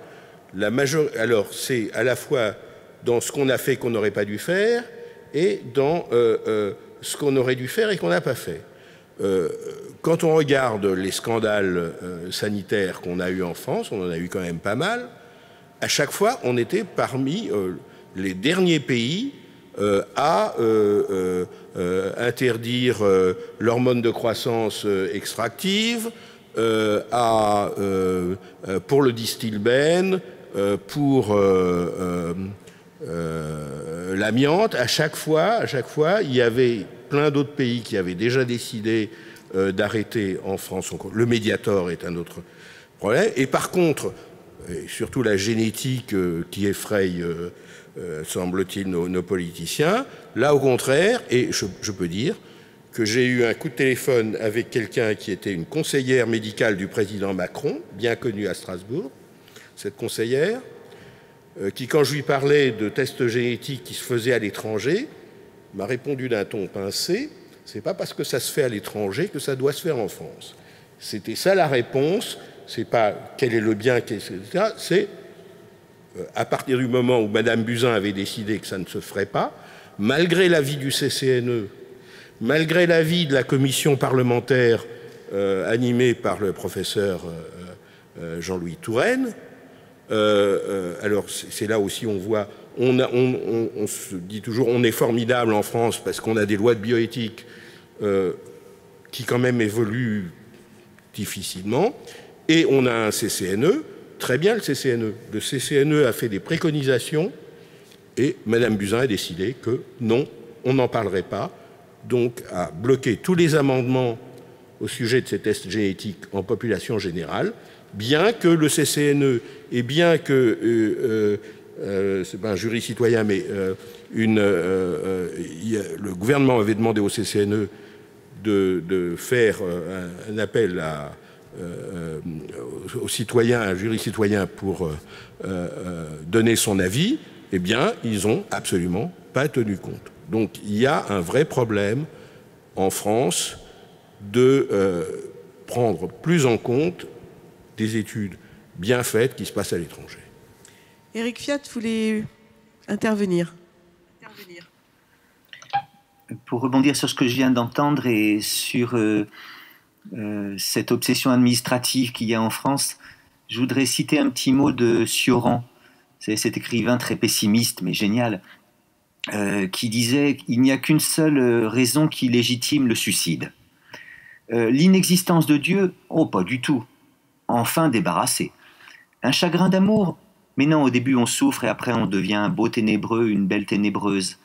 alors c'est à la fois dans ce qu'on a fait qu'on n'aurait pas dû faire et dans ce qu'on aurait dû faire et qu'on n'a pas fait. Quand on regarde les scandales sanitaires qu'on a eus en France, on en a eu quand même pas mal, à chaque fois on était parmi les derniers pays à interdire l'hormone de croissance extractive, pour le distilbène, pour l'amiante. À chaque fois, il y avait plein d'autres pays qui avaient déjà décidé d'arrêter en France. Le Mediator est un autre problème. Et par contre, et surtout la génétique qui effraie, semble-t-il, nos politiciens, là au contraire, et je peux dire que j'ai eu un coup de téléphone avec quelqu'un qui était une conseillère médicale du président Macron, bien connue à Strasbourg, cette conseillère, qui, quand je lui parlais de tests génétiques qui se faisaient à l'étranger, m'a répondu d'un ton pincé: c'est pas parce que ça se fait à l'étranger que ça doit se faire en France. C'était ça la réponse. C'est pas quel est le bien, etc. C'est à partir du moment où Madame Buzyn avait décidé que ça ne se ferait pas, malgré l'avis du CCNE, malgré l'avis de la commission parlementaire animée par le professeur Jean-Louis Touraine. Alors c'est là aussi on voit, on se dit toujours on est formidable en France parce qu'on a des lois de bioéthique qui quand même évoluent difficilement, et on a un CCNE, très bien le CCNE. Le CCNE a fait des préconisations et Madame Buzyn a décidé que non, on n'en parlerait pas, donc a bloqué tous les amendements au sujet de ces tests génétiques en population générale, bien que le CCNE et bien que, c'est pas un jury citoyen, mais le gouvernement avait demandé au CCNE de faire un appel aux citoyens, un jury citoyen pour donner son avis, eh bien, ils n'ont absolument pas tenu compte. Donc, il y a un vrai problème en France de prendre plus en compte des études bien faites qui se passent à l'étranger. Éric Fiat voulait intervenir. Pour rebondir sur ce que je viens d'entendre et sur cette obsession administrative qu'il y a en France, je voudrais citer un petit mot de Sioran, c'est cet écrivain très pessimiste mais génial, qui disait « Il n'y a qu'une seule raison qui légitime le suicide. L'inexistence de Dieu, oh pas du tout, enfin débarrassé. Un chagrin d'amour, mais non, au début on souffre et après on devient un beau ténébreux, une belle ténébreuse. »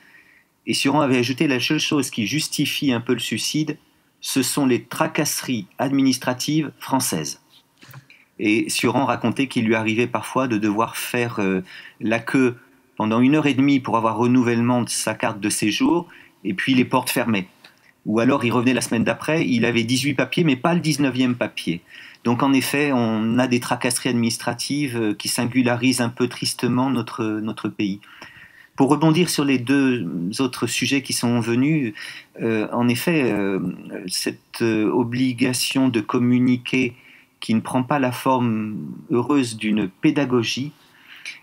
Et Sioran avait ajouté: la seule chose qui justifie un peu le suicide, ce sont les tracasseries administratives françaises. Et Sioran racontait qu'il lui arrivait parfois de devoir faire la queue pendant 1h30 pour avoir renouvellement de sa carte de séjour, et puis les portes fermées. Ou alors il revenait la semaine d'après, il avait 18 papiers, mais pas le 19e papier. Donc en effet, on a des tracasseries administratives qui singularisent un peu tristement notre pays. Pour rebondir sur les deux autres sujets qui sont venus, en effet, cette obligation de communiquer qui ne prend pas la forme heureuse d'une pédagogie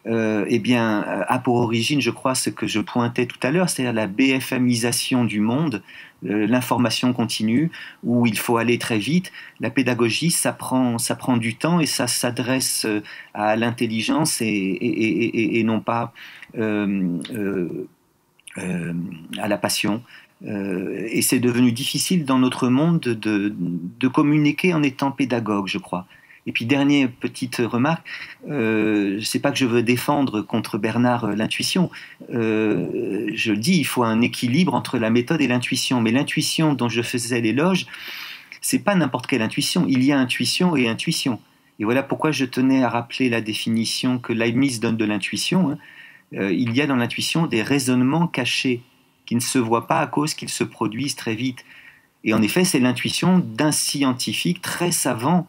eh bien, a pour origine, je crois, ce que je pointais tout à l'heure, c'est-à-dire la BFMisation du monde, l'information continue, où il faut aller très vite. La pédagogie, ça prend du temps et ça s'adresse à l'intelligence et non pas à la passion. Et c'est devenu difficile dans notre monde de communiquer en étant pédagogue, je crois. Et puis, dernière petite remarque, c'est pas que je veux défendre contre Bernard l'intuition. Je le dis, il faut un équilibre entre la méthode et l'intuition. Mais l'intuition dont je faisais l'éloge, c'est pas n'importe quelle intuition. Il y a intuition et intuition. Et voilà pourquoi je tenais à rappeler la définition que Leibniz donne de l'intuition. Il y a dans l'intuition des raisonnements cachés qui ne se voient pas à cause qu'ils se produisent très vite. Et en effet, c'est l'intuition d'un scientifique très savant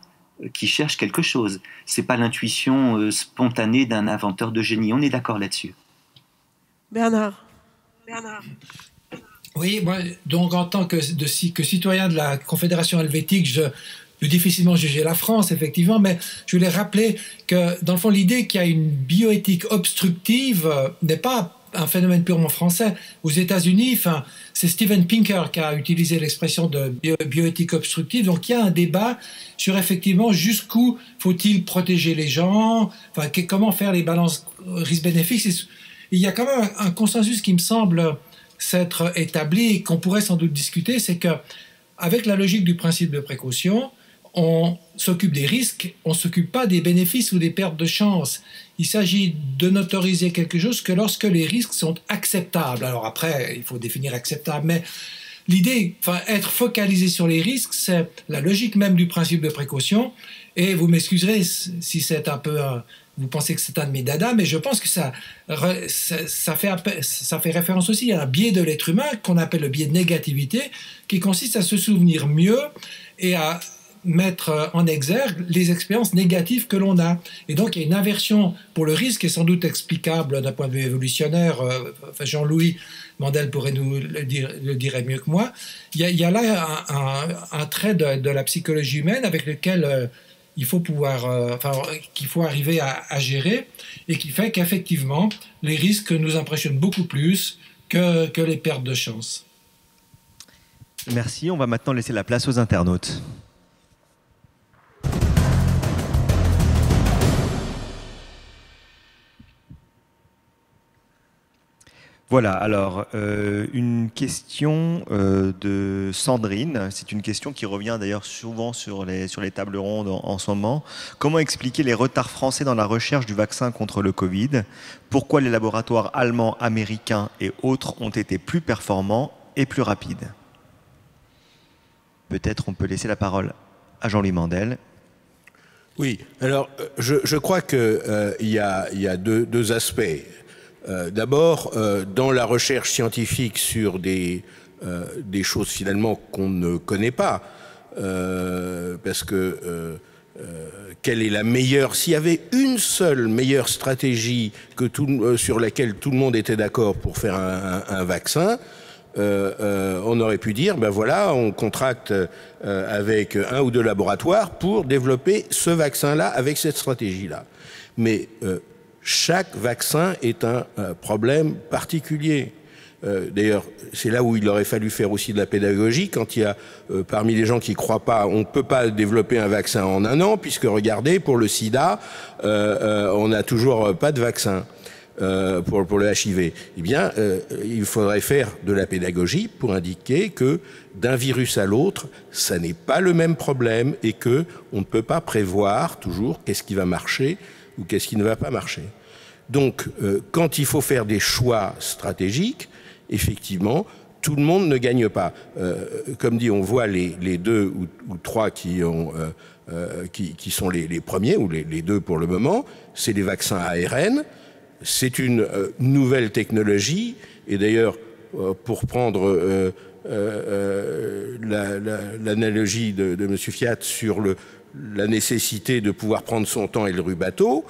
qui cherche quelque chose. C'est pas l'intuition spontanée d'un inventeur de génie. On est d'accord là-dessus. Bernard. Oui, moi, donc en tant que citoyen de la Confédération helvétique, je peux difficilement juger la France, effectivement, mais je voulais rappeler que, dans le fond, l'idée qu'il y a une bioéthique obstructive n'est pas un phénomène purement français. Aux États-Unis, c'est Steven Pinker qui a utilisé l'expression de bioéthique obstructive. Donc, il y a un débat sur effectivement jusqu'où faut-il protéger les gens, comment faire les balances risques-bénéfices. Il y a quand même un consensus qui me semble s'être établi et qu'on pourrait sans doute discuter, c'est que avec la logique du principe de précaution, on s'occupe des risques, on ne s'occupe pas des bénéfices ou des pertes de chance. Il s'agit de n'autoriser quelque chose que lorsque les risques sont acceptables. Alors après, il faut définir acceptable, mais l'idée, être focalisé sur les risques, c'est la logique même du principe de précaution. Et vous m'excuserez si c'est un peu... vous pensez que c'est un de mes dadas, mais je pense que ça fait référence aussi à un biais de l'être humain qu'on appelle le biais de négativité, qui consiste à se souvenir mieux et à mettre en exergue les expériences négatives que l'on a. Et donc, il y a une aversion pour le risque qui est sans doute explicable d'un point de vue évolutionnaire. Jean-Louis Mandel pourrait nous le dirait mieux que moi. Il y a là un trait de la psychologie humaine avec lequel il faut pouvoir, qu'il faut arriver à gérer et qui fait qu'effectivement, les risques nous impressionnent beaucoup plus que les pertes de chance. Merci. On va maintenant laisser la place aux internautes. Voilà, alors une question de Sandrine. C'est une question qui revient d'ailleurs souvent sur les tables rondes en ce moment. Comment expliquer les retards français dans la recherche du vaccin contre le Covid? Pourquoi les laboratoires allemands, américains et autres ont été plus performants et plus rapides? Peut-être on peut laisser la parole à Jean-Louis Mandel. Oui, alors je crois qu'il y a deux aspects. D'abord, dans la recherche scientifique sur des choses finalement qu'on ne connaît pas, parce que quelle est la meilleure, s'il y avait une seule meilleure stratégie sur laquelle tout le monde était d'accord pour faire un vaccin, on aurait pu dire, ben voilà, on contracte avec un ou deux laboratoires pour développer ce vaccin-là avec cette stratégie-là. Mais chaque vaccin est un problème particulier. D'ailleurs, c'est là où il aurait fallu faire aussi de la pédagogie, quand il y a parmi les gens qui ne croient pas, on ne peut pas développer un vaccin en un an, puisque regardez, pour le sida, on n'a toujours pas de vaccin. Pour le HIV, eh bien, il faudrait faire de la pédagogie pour indiquer que d'un virus à l'autre, ça n'est pas le même problème et que on ne peut pas prévoir toujours qu'est-ce qui va marcher ou qu'est-ce qui ne va pas marcher. Donc, quand il faut faire des choix stratégiques, effectivement, tout le monde ne gagne pas. Comme dit, on voit les deux ou trois qui sont les premiers, ou les deux pour le moment, c'est les vaccins ARN. C'est une nouvelle technologie, et d'ailleurs, pour prendre l'analogie de M. Fiat sur la nécessité de pouvoir prendre son temps et le rubato,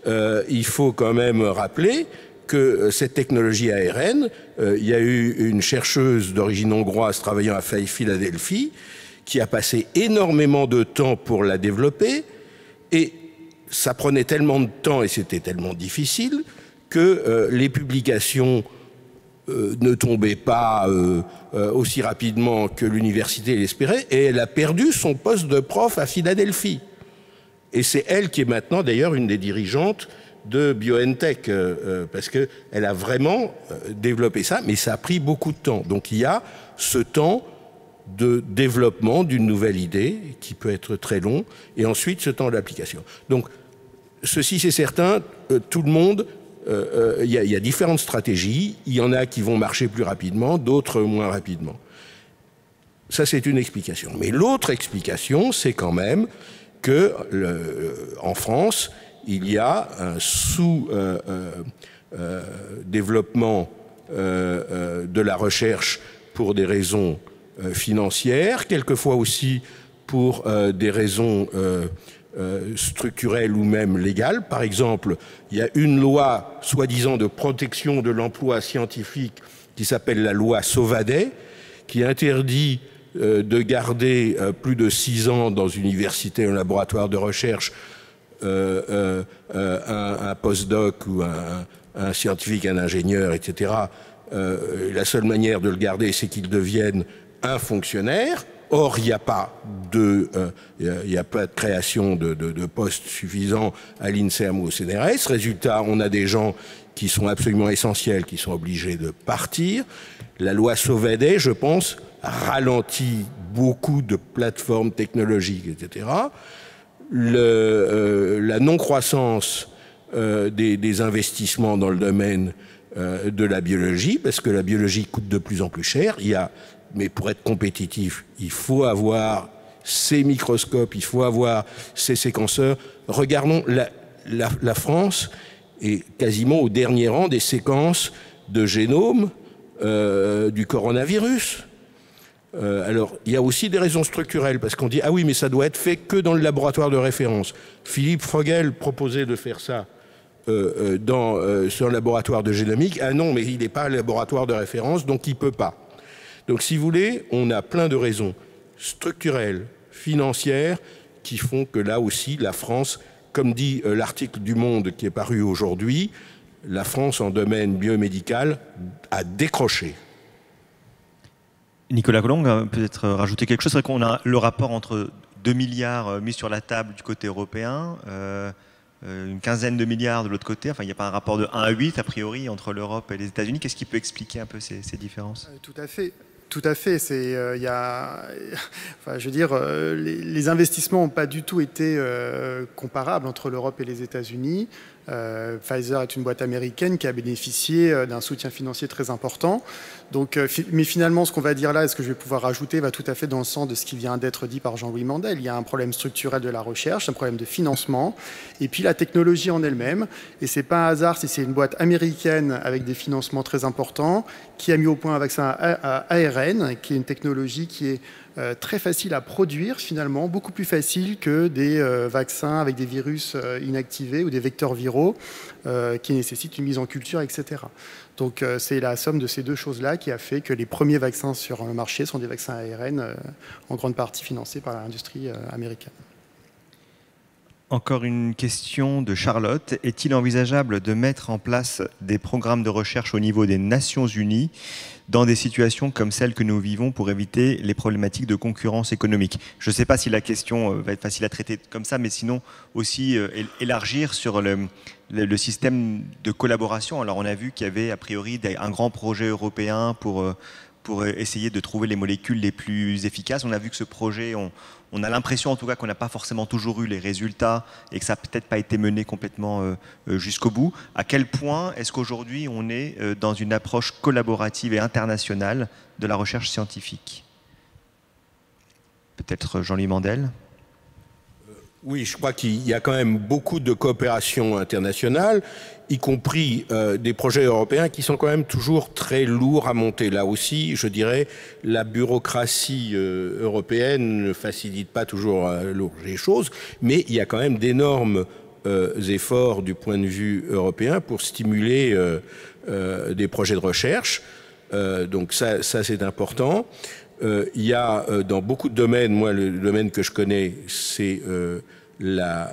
il faut quand même rappeler que cette technologie ARN, il y a eu une chercheuse d'origine hongroise travaillant à Philadelphie qui a passé énormément de temps pour la développer, et ça prenait tellement de temps et c'était tellement difficile que les publications ne tombaient pas aussi rapidement que l'université l'espérait, et elle a perdu son poste de prof à Philadelphie. Et c'est elle qui est maintenant d'ailleurs une des dirigeantes de BioNTech, parce qu'elle a vraiment développé ça, mais ça a pris beaucoup de temps. Donc il y a ce temps de développement d'une nouvelle idée, qui peut être très long, et ensuite ce temps d'application. Donc ceci c'est certain, tout le monde, il y a différentes stratégies, il y en a qui vont marcher plus rapidement, d'autres moins rapidement. Ça c'est une explication. Mais l'autre explication, c'est quand même que en France, il y a un sous-développement de la recherche pour des raisons financières, quelquefois aussi pour des raisons structurelles ou même légales. Par exemple, il y a une loi soi-disant de protection de l'emploi scientifique qui s'appelle la loi Sauvadet, qui interdit de garder plus de 6 ans dans une université, un laboratoire de recherche, un postdoc ou un scientifique, un ingénieur, etc. La seule manière de le garder, c'est qu'il devienne un fonctionnaire. Or, il n'y a pas de création de postes suffisants à l'INSERM ou au CNRS. Résultat, on a des gens qui sont absolument essentiels, qui sont obligés de partir. La loi Sauvadet, je pense, ralentit beaucoup de plateformes technologiques, etc. La non-croissance des investissements dans le domaine de la biologie, parce que la biologie coûte de plus en plus cher. Mais pour être compétitif, il faut avoir ces microscopes, il faut avoir ces séquenceurs. Regardons, la France est quasiment au dernier rang des séquences de génome du coronavirus. Alors, il y a aussi des raisons structurelles, parce qu'on dit « Ah oui, mais ça doit être fait que dans le laboratoire de référence ». Philippe Frogel proposait de faire ça sur un laboratoire de génomique. Ah non, mais il n'est pas un laboratoire de référence, donc il ne peut pas. Donc, si vous voulez, on a plein de raisons structurelles, financières, qui font que là aussi, la France, comme dit l'article du Monde qui est paru aujourd'hui, la France en domaine biomédical a décroché. Nicolas Collomb, peut-être rajouter quelque chose. C'est vrai qu'on a le rapport entre 2 milliards mis sur la table du côté européen, une quinzaine de milliards de l'autre côté. Enfin, il n'y a pas un rapport de 1 à 8, a priori, entre l'Europe et les États-Unis. Qu'est-ce qui peut expliquer un peu ces différences ? Tout à fait. Tout à fait. Enfin, je veux dire, les investissements n'ont pas du tout été comparables entre l'Europe et les États-Unis. Pfizer est une boîte américaine qui a bénéficié d'un soutien financier très important. Donc, mais finalement, ce qu'on va dire là, et ce que je vais pouvoir rajouter, va tout à fait dans le sens de ce qui vient d'être dit par Jean-Louis Mandel. Il y a un problème structurel de la recherche, un problème de financement, et puis la technologie en elle-même. Et c'est pas un hasard si c'est une boîte américaine avec des financements très importants qui a mis au point un vaccin à ARN, qui est une technologie qui est très facile à produire finalement, beaucoup plus facile que des vaccins avec des virus inactivés ou des vecteurs viraux qui nécessitent une mise en culture, etc. Donc c'est la somme de ces deux choses-là qui a fait que les premiers vaccins sur le marché sont des vaccins ARN en grande partie financés par l'industrie américaine. Encore une question de Charlotte. Est-il envisageable de mettre en place des programmes de recherche au niveau des Nations Unies dans des situations comme celles que nous vivons pour éviter les problématiques de concurrence économique? Je ne sais pas si la question va être facile à traiter comme ça, mais sinon aussi élargir sur le système de collaboration. Alors on a vu qu'il y avait a priori un grand projet européen pour essayer de trouver les molécules les plus efficaces. On a vu que ce projet, on a l'impression en tout cas qu'on n'a pas forcément toujours eu les résultats et que ça n'a peut-être pas été mené complètement jusqu'au bout. À quel point est-ce qu'aujourd'hui on est dans une approche collaborative et internationale de la recherche scientifique? Peut-être Jean-Louis Mandel? Oui, je crois qu'il y a quand même beaucoup de coopération internationale, y compris des projets européens qui sont quand même toujours très lourds à monter. Là aussi, je dirais, la bureaucratie européenne ne facilite pas toujours les choses, mais il y a quand même d'énormes efforts du point de vue européen pour stimuler des projets de recherche. Donc ça c'est important. Il y a dans beaucoup de domaines, moi le domaine que je connais, c'est la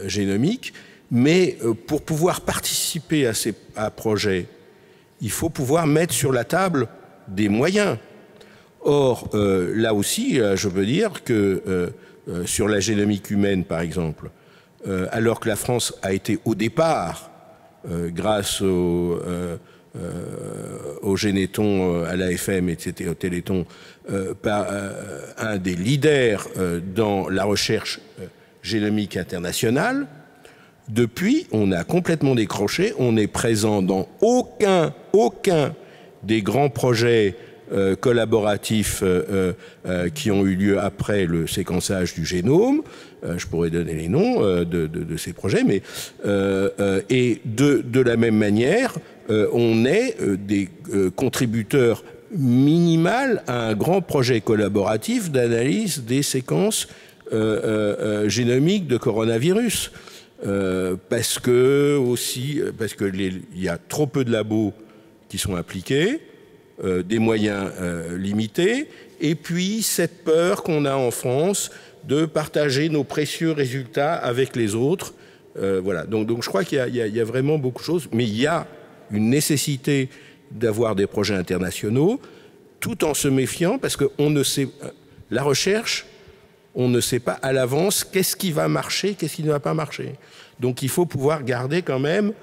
génomique, mais pour pouvoir participer à ces projets, il faut pouvoir mettre sur la table des moyens. Or, là aussi, je peux dire que sur la génomique humaine, par exemple, alors que la France a été au départ, grâce au Généton, à l'AFM, etc., au Téléthon, un des leaders dans la recherche génomique internationale, depuis, on a complètement décroché, on n'est présent dans aucun des grands projets collaboratifs qui ont eu lieu après le séquençage du génome. Je pourrais donner les noms de ces projets, mais et de la même manière, on est des contributeurs minimales à un grand projet collaboratif d'analyse des séquences génomiques de coronavirus. Parce que il y a trop peu de labos qui sont impliqués, des moyens limités, et puis cette peur qu'on a en France de partager nos précieux résultats avec les autres. Voilà. Donc je crois qu'il y a vraiment beaucoup de choses, mais il y a une nécessité d'avoir des projets internationaux, tout en se méfiant, parce qu'on ne sait, la recherche, on ne sait pas à l'avance qu'est-ce qui va marcher, qu'est-ce qui ne va pas marcher. Donc il faut pouvoir garder quand même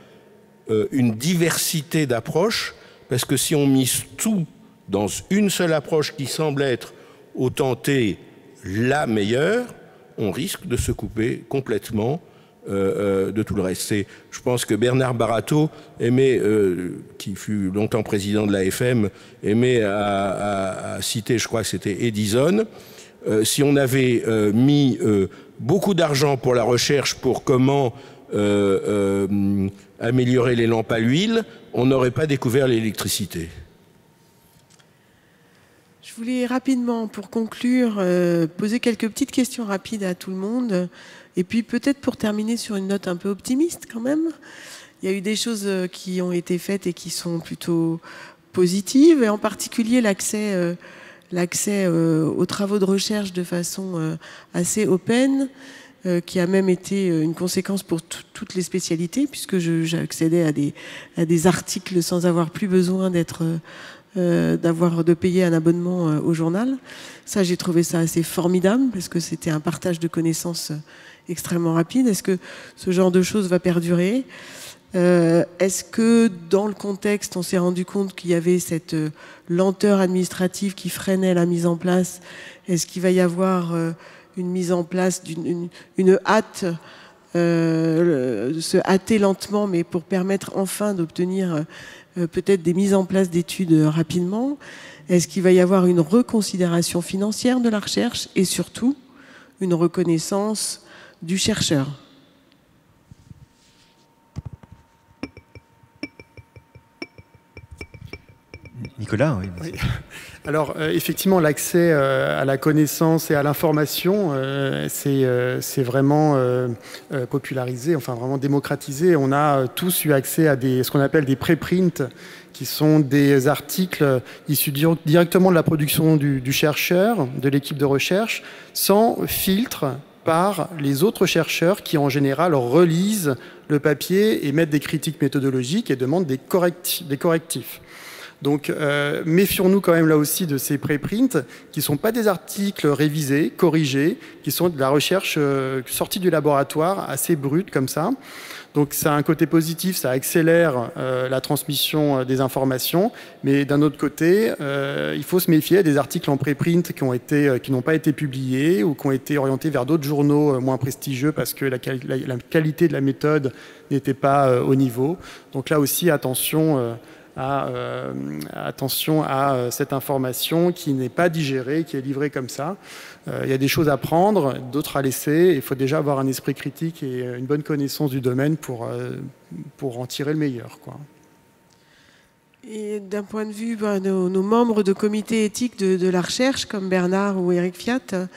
une diversité d'approches, parce que si on mise tout dans une seule approche qui semble être au tenté la meilleure, on risque de se couper complètement de tout le reste. Je pense que Bernard Barato aimait, qui fut longtemps président de l'AFM, aimait à citer, je crois que c'était Edison. Si on avait mis beaucoup d'argent pour la recherche pour comment améliorer les lampes à l'huile, on n'aurait pas découvert l'électricité. Je voulais rapidement, pour conclure, poser quelques petites questions rapides à tout le monde. Et puis peut-être pour terminer sur une note un peu optimiste quand même. Il y a eu des choses qui ont été faites et qui sont plutôt positives, et en particulier l'accès aux travaux de recherche de façon assez open, qui a même été une conséquence pour toutes les spécialités, puisque j'accédais à des articles sans avoir plus besoin de payer un abonnement au journal. Ça, j'ai trouvé ça assez formidable, parce que c'était un partage de connaissances extrêmement rapide. Est-ce que ce genre de choses va perdurer ? Est-ce que dans le contexte, on s'est rendu compte qu'il y avait cette lenteur administrative qui freinait la mise en place ? Est-ce qu'il va y avoir une mise en place une hâte, se hâter lentement, mais pour permettre enfin d'obtenir peut-être des mises en place d'études rapidement ? Est-ce qu'il va y avoir une reconsidération financière de la recherche et surtout une reconnaissance du chercheur ? Nicolas, oui. Oui. Alors, effectivement, l'accès à la connaissance et à l'information, c'est vraiment popularisé, enfin vraiment démocratisé. On a tous eu accès à ce qu'on appelle des préprints, qui sont des articles issus directement de la production du chercheur, de l'équipe de recherche, sans filtre par les autres chercheurs qui, en général, relisent le papier et mettent des critiques méthodologiques et demandent des correctifs. Donc, méfions-nous quand même là aussi de ces préprints qui ne sont pas des articles révisés, corrigés, qui sont de la recherche sortie du laboratoire, assez brute comme ça. Donc, ça a un côté positif, ça accélère la transmission des informations, mais d'un autre côté, il faut se méfier des articles en préprint qui n'ont pas été publiés ou qui ont été orientés vers d'autres journaux moins prestigieux parce que la qualité de la méthode n'était pas au niveau. Donc là aussi, attention à cette information qui n'est pas digérée, qui est livrée comme ça. Il y a des choses à prendre, d'autres à laisser. Il faut déjà avoir un esprit critique et une bonne connaissance du domaine pour en tirer le meilleur, quoi. Et d'un point de vue nos membres de comité éthique de la recherche, comme Bernard ou Eric Fiat,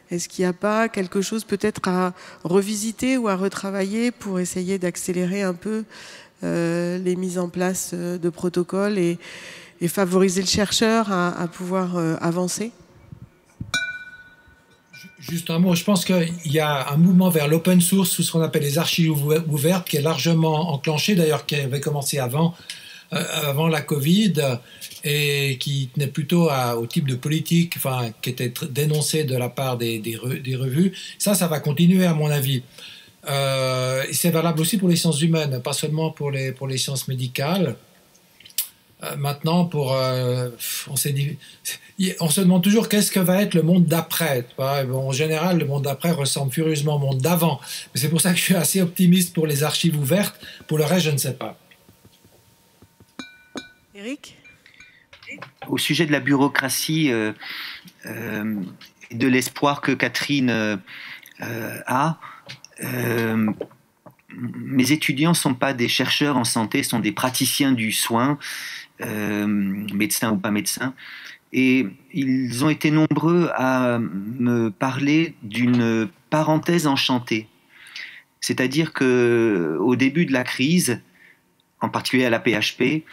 est-ce qu'il n'y a pas quelque chose peut-être à revisiter ou à retravailler pour essayer d'accélérer un peu les mises en place de protocoles et favoriser le chercheur à pouvoir avancer ? Juste un mot, je pense qu'il y a un mouvement vers l'open source, ou ce qu'on appelle les archives ouvertes, qui est largement enclenché, d'ailleurs qui avait commencé avant la Covid, et qui tenait plutôt au type de politique, enfin, qui était dénoncé de la part des revues. Ça va continuer à mon avis. C'est valable aussi pour les sciences humaines, pas seulement pour les sciences médicales. Maintenant, on se demande toujours qu'est-ce que va être le monde d'après. Bon, en général, le monde d'après ressemble furieusement au monde d'avant. Mais c'est pour ça que je suis assez optimiste pour les archives ouvertes. Pour le reste, je ne sais pas. Eric ? Au sujet de la bureaucratie et de l'espoir que Catherine a, mes étudiants ne sont pas des chercheurs en santé, sont des praticiens du soin, médecins ou pas médecins, et ils ont été nombreux à me parler d'une parenthèse enchantée. C'est-à-dire qu'au début de la crise, en particulier à la PHP,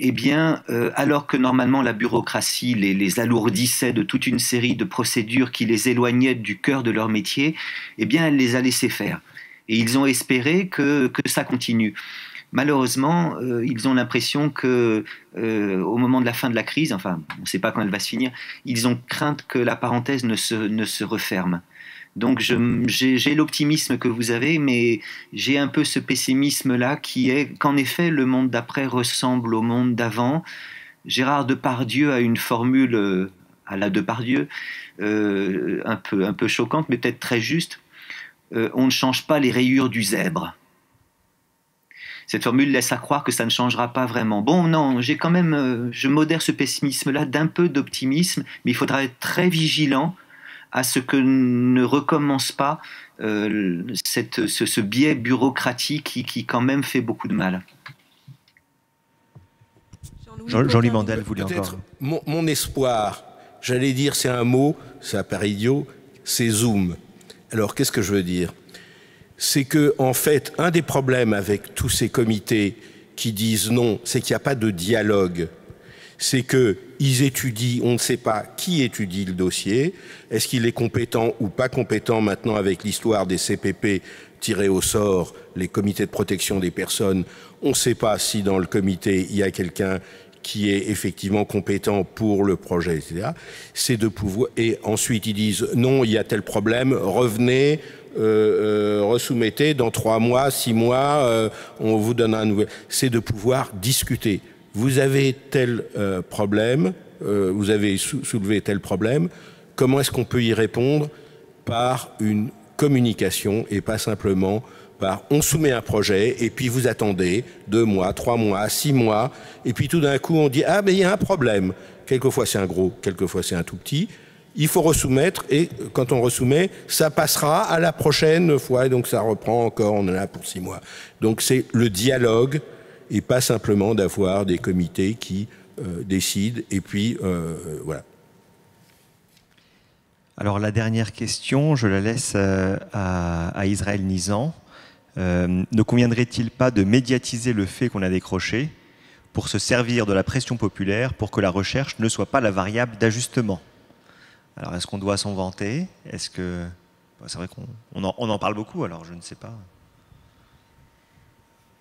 eh bien, alors que normalement la bureaucratie les alourdissait de toute une série de procédures qui les éloignaient du cœur de leur métier, eh bien, elle les a laissés faire. Et ils ont espéré que ça continue. Malheureusement, ils ont l'impression que, au moment de la fin de la crise, enfin, on ne sait pas quand elle va se finir, ils ont crainte que la parenthèse ne se referme. Donc j'ai l'optimisme que vous avez, mais j'ai un peu ce pessimisme-là qui est qu'en effet, le monde d'après ressemble au monde d'avant. Gérard Depardieu a une formule à la Depardieu, un peu choquante, mais peut-être très juste. On ne change pas les rayures du zèbre. Cette formule laisse à croire que ça ne changera pas vraiment. Bon, non, je modère ce pessimisme-là d'un peu d'optimisme, mais il faudra être très vigilant à ce que ne recommence pas ce biais bureaucratique qui quand même fait beaucoup de mal. Jean-Louis Mandel voulait encore. Mon espoir, j'allais dire, c'est un mot, ça paraît idiot, c'est Zoom. Alors, qu'est-ce que je veux dire ? C'est que, en fait, un des problèmes avec tous ces comités qui disent non, c'est qu'il n'y a pas de dialogue. C'est qu'ils étudient, on ne sait pas qui étudie le dossier, est-ce qu'il est compétent ou pas compétent maintenant avec l'histoire des CPP tirés au sort, les comités de protection des personnes, on ne sait pas si dans le comité il y a quelqu'un qui est effectivement compétent pour le projet, etc. C'est de pouvoir, et ensuite ils disent non, il y a tel problème, revenez, resoumettez dans 3 mois, 6 mois, on vous donne un nouvel. C'est de pouvoir discuter. Vous avez tel problème, vous avez soulevé tel problème, comment est-ce qu'on peut y répondre par une communication et pas simplement par on soumet un projet et puis vous attendez 2 mois, 3 mois, 6 mois et puis tout d'un coup on dit ah mais il y a un problème. Quelquefois c'est un gros, quelquefois c'est un tout petit. Il faut resoumettre et quand on resoumet, ça passera à la prochaine fois et donc ça reprend encore, on en a pour 6 mois. Donc c'est le dialogue et pas simplement d'avoir des comités qui décident et puis voilà. Alors la dernière question, je la laisse à Israël Nizan. Ne conviendrait-il pas de médiatiser le fait qu'on a décroché pour se servir de la pression populaire pour que la recherche ne soit pas la variable d'ajustement? Alors est-ce qu'on doit s'en vanter? Est-ce que... C'est vrai qu'on en parle beaucoup, alors je ne sais pas.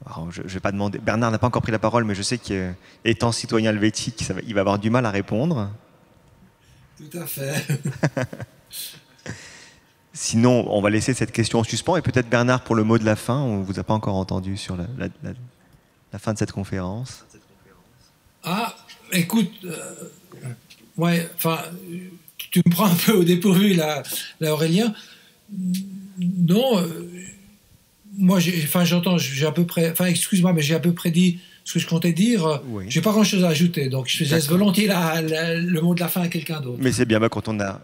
Alors, je vais pas demander... Bernard n'a pas encore pris la parole, mais je sais qu'étant citoyen helvétique, il va avoir du mal à répondre. Tout à fait. Sinon, on va laisser cette question en suspens. Et peut-être Bernard, pour le mot de la fin, on ne vous a pas encore entendu sur la fin de cette conférence. Ah, écoute, ouais, enfin, tu me prends un peu au dépourvu, là Aurélien. Non, moi, j'entends, j'ai à peu près, enfin, excuse-moi, mais j'ai à peu près dit ce que je comptais dire. Oui. J'ai pas grand-chose à ajouter, donc je laisse volontiers le mot de la fin à quelqu'un d'autre. Mais c'est bien, quand on a...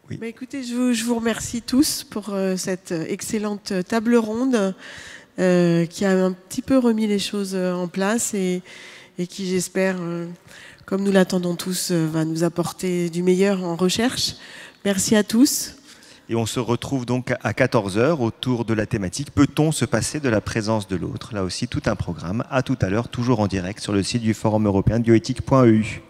Oui. Bah écoutez, je vous remercie tous pour cette excellente table ronde qui a un petit peu remis les choses en place et qui, j'espère, comme nous l'attendons tous, va nous apporter du meilleur en recherche. Merci à tous. Et on se retrouve donc à 14h autour de la thématique « Peut-on se passer de la présence de l'autre ?» Là aussi, tout un programme. À tout à l'heure, toujours en direct sur le site du Forum européen de bioéthique.eu.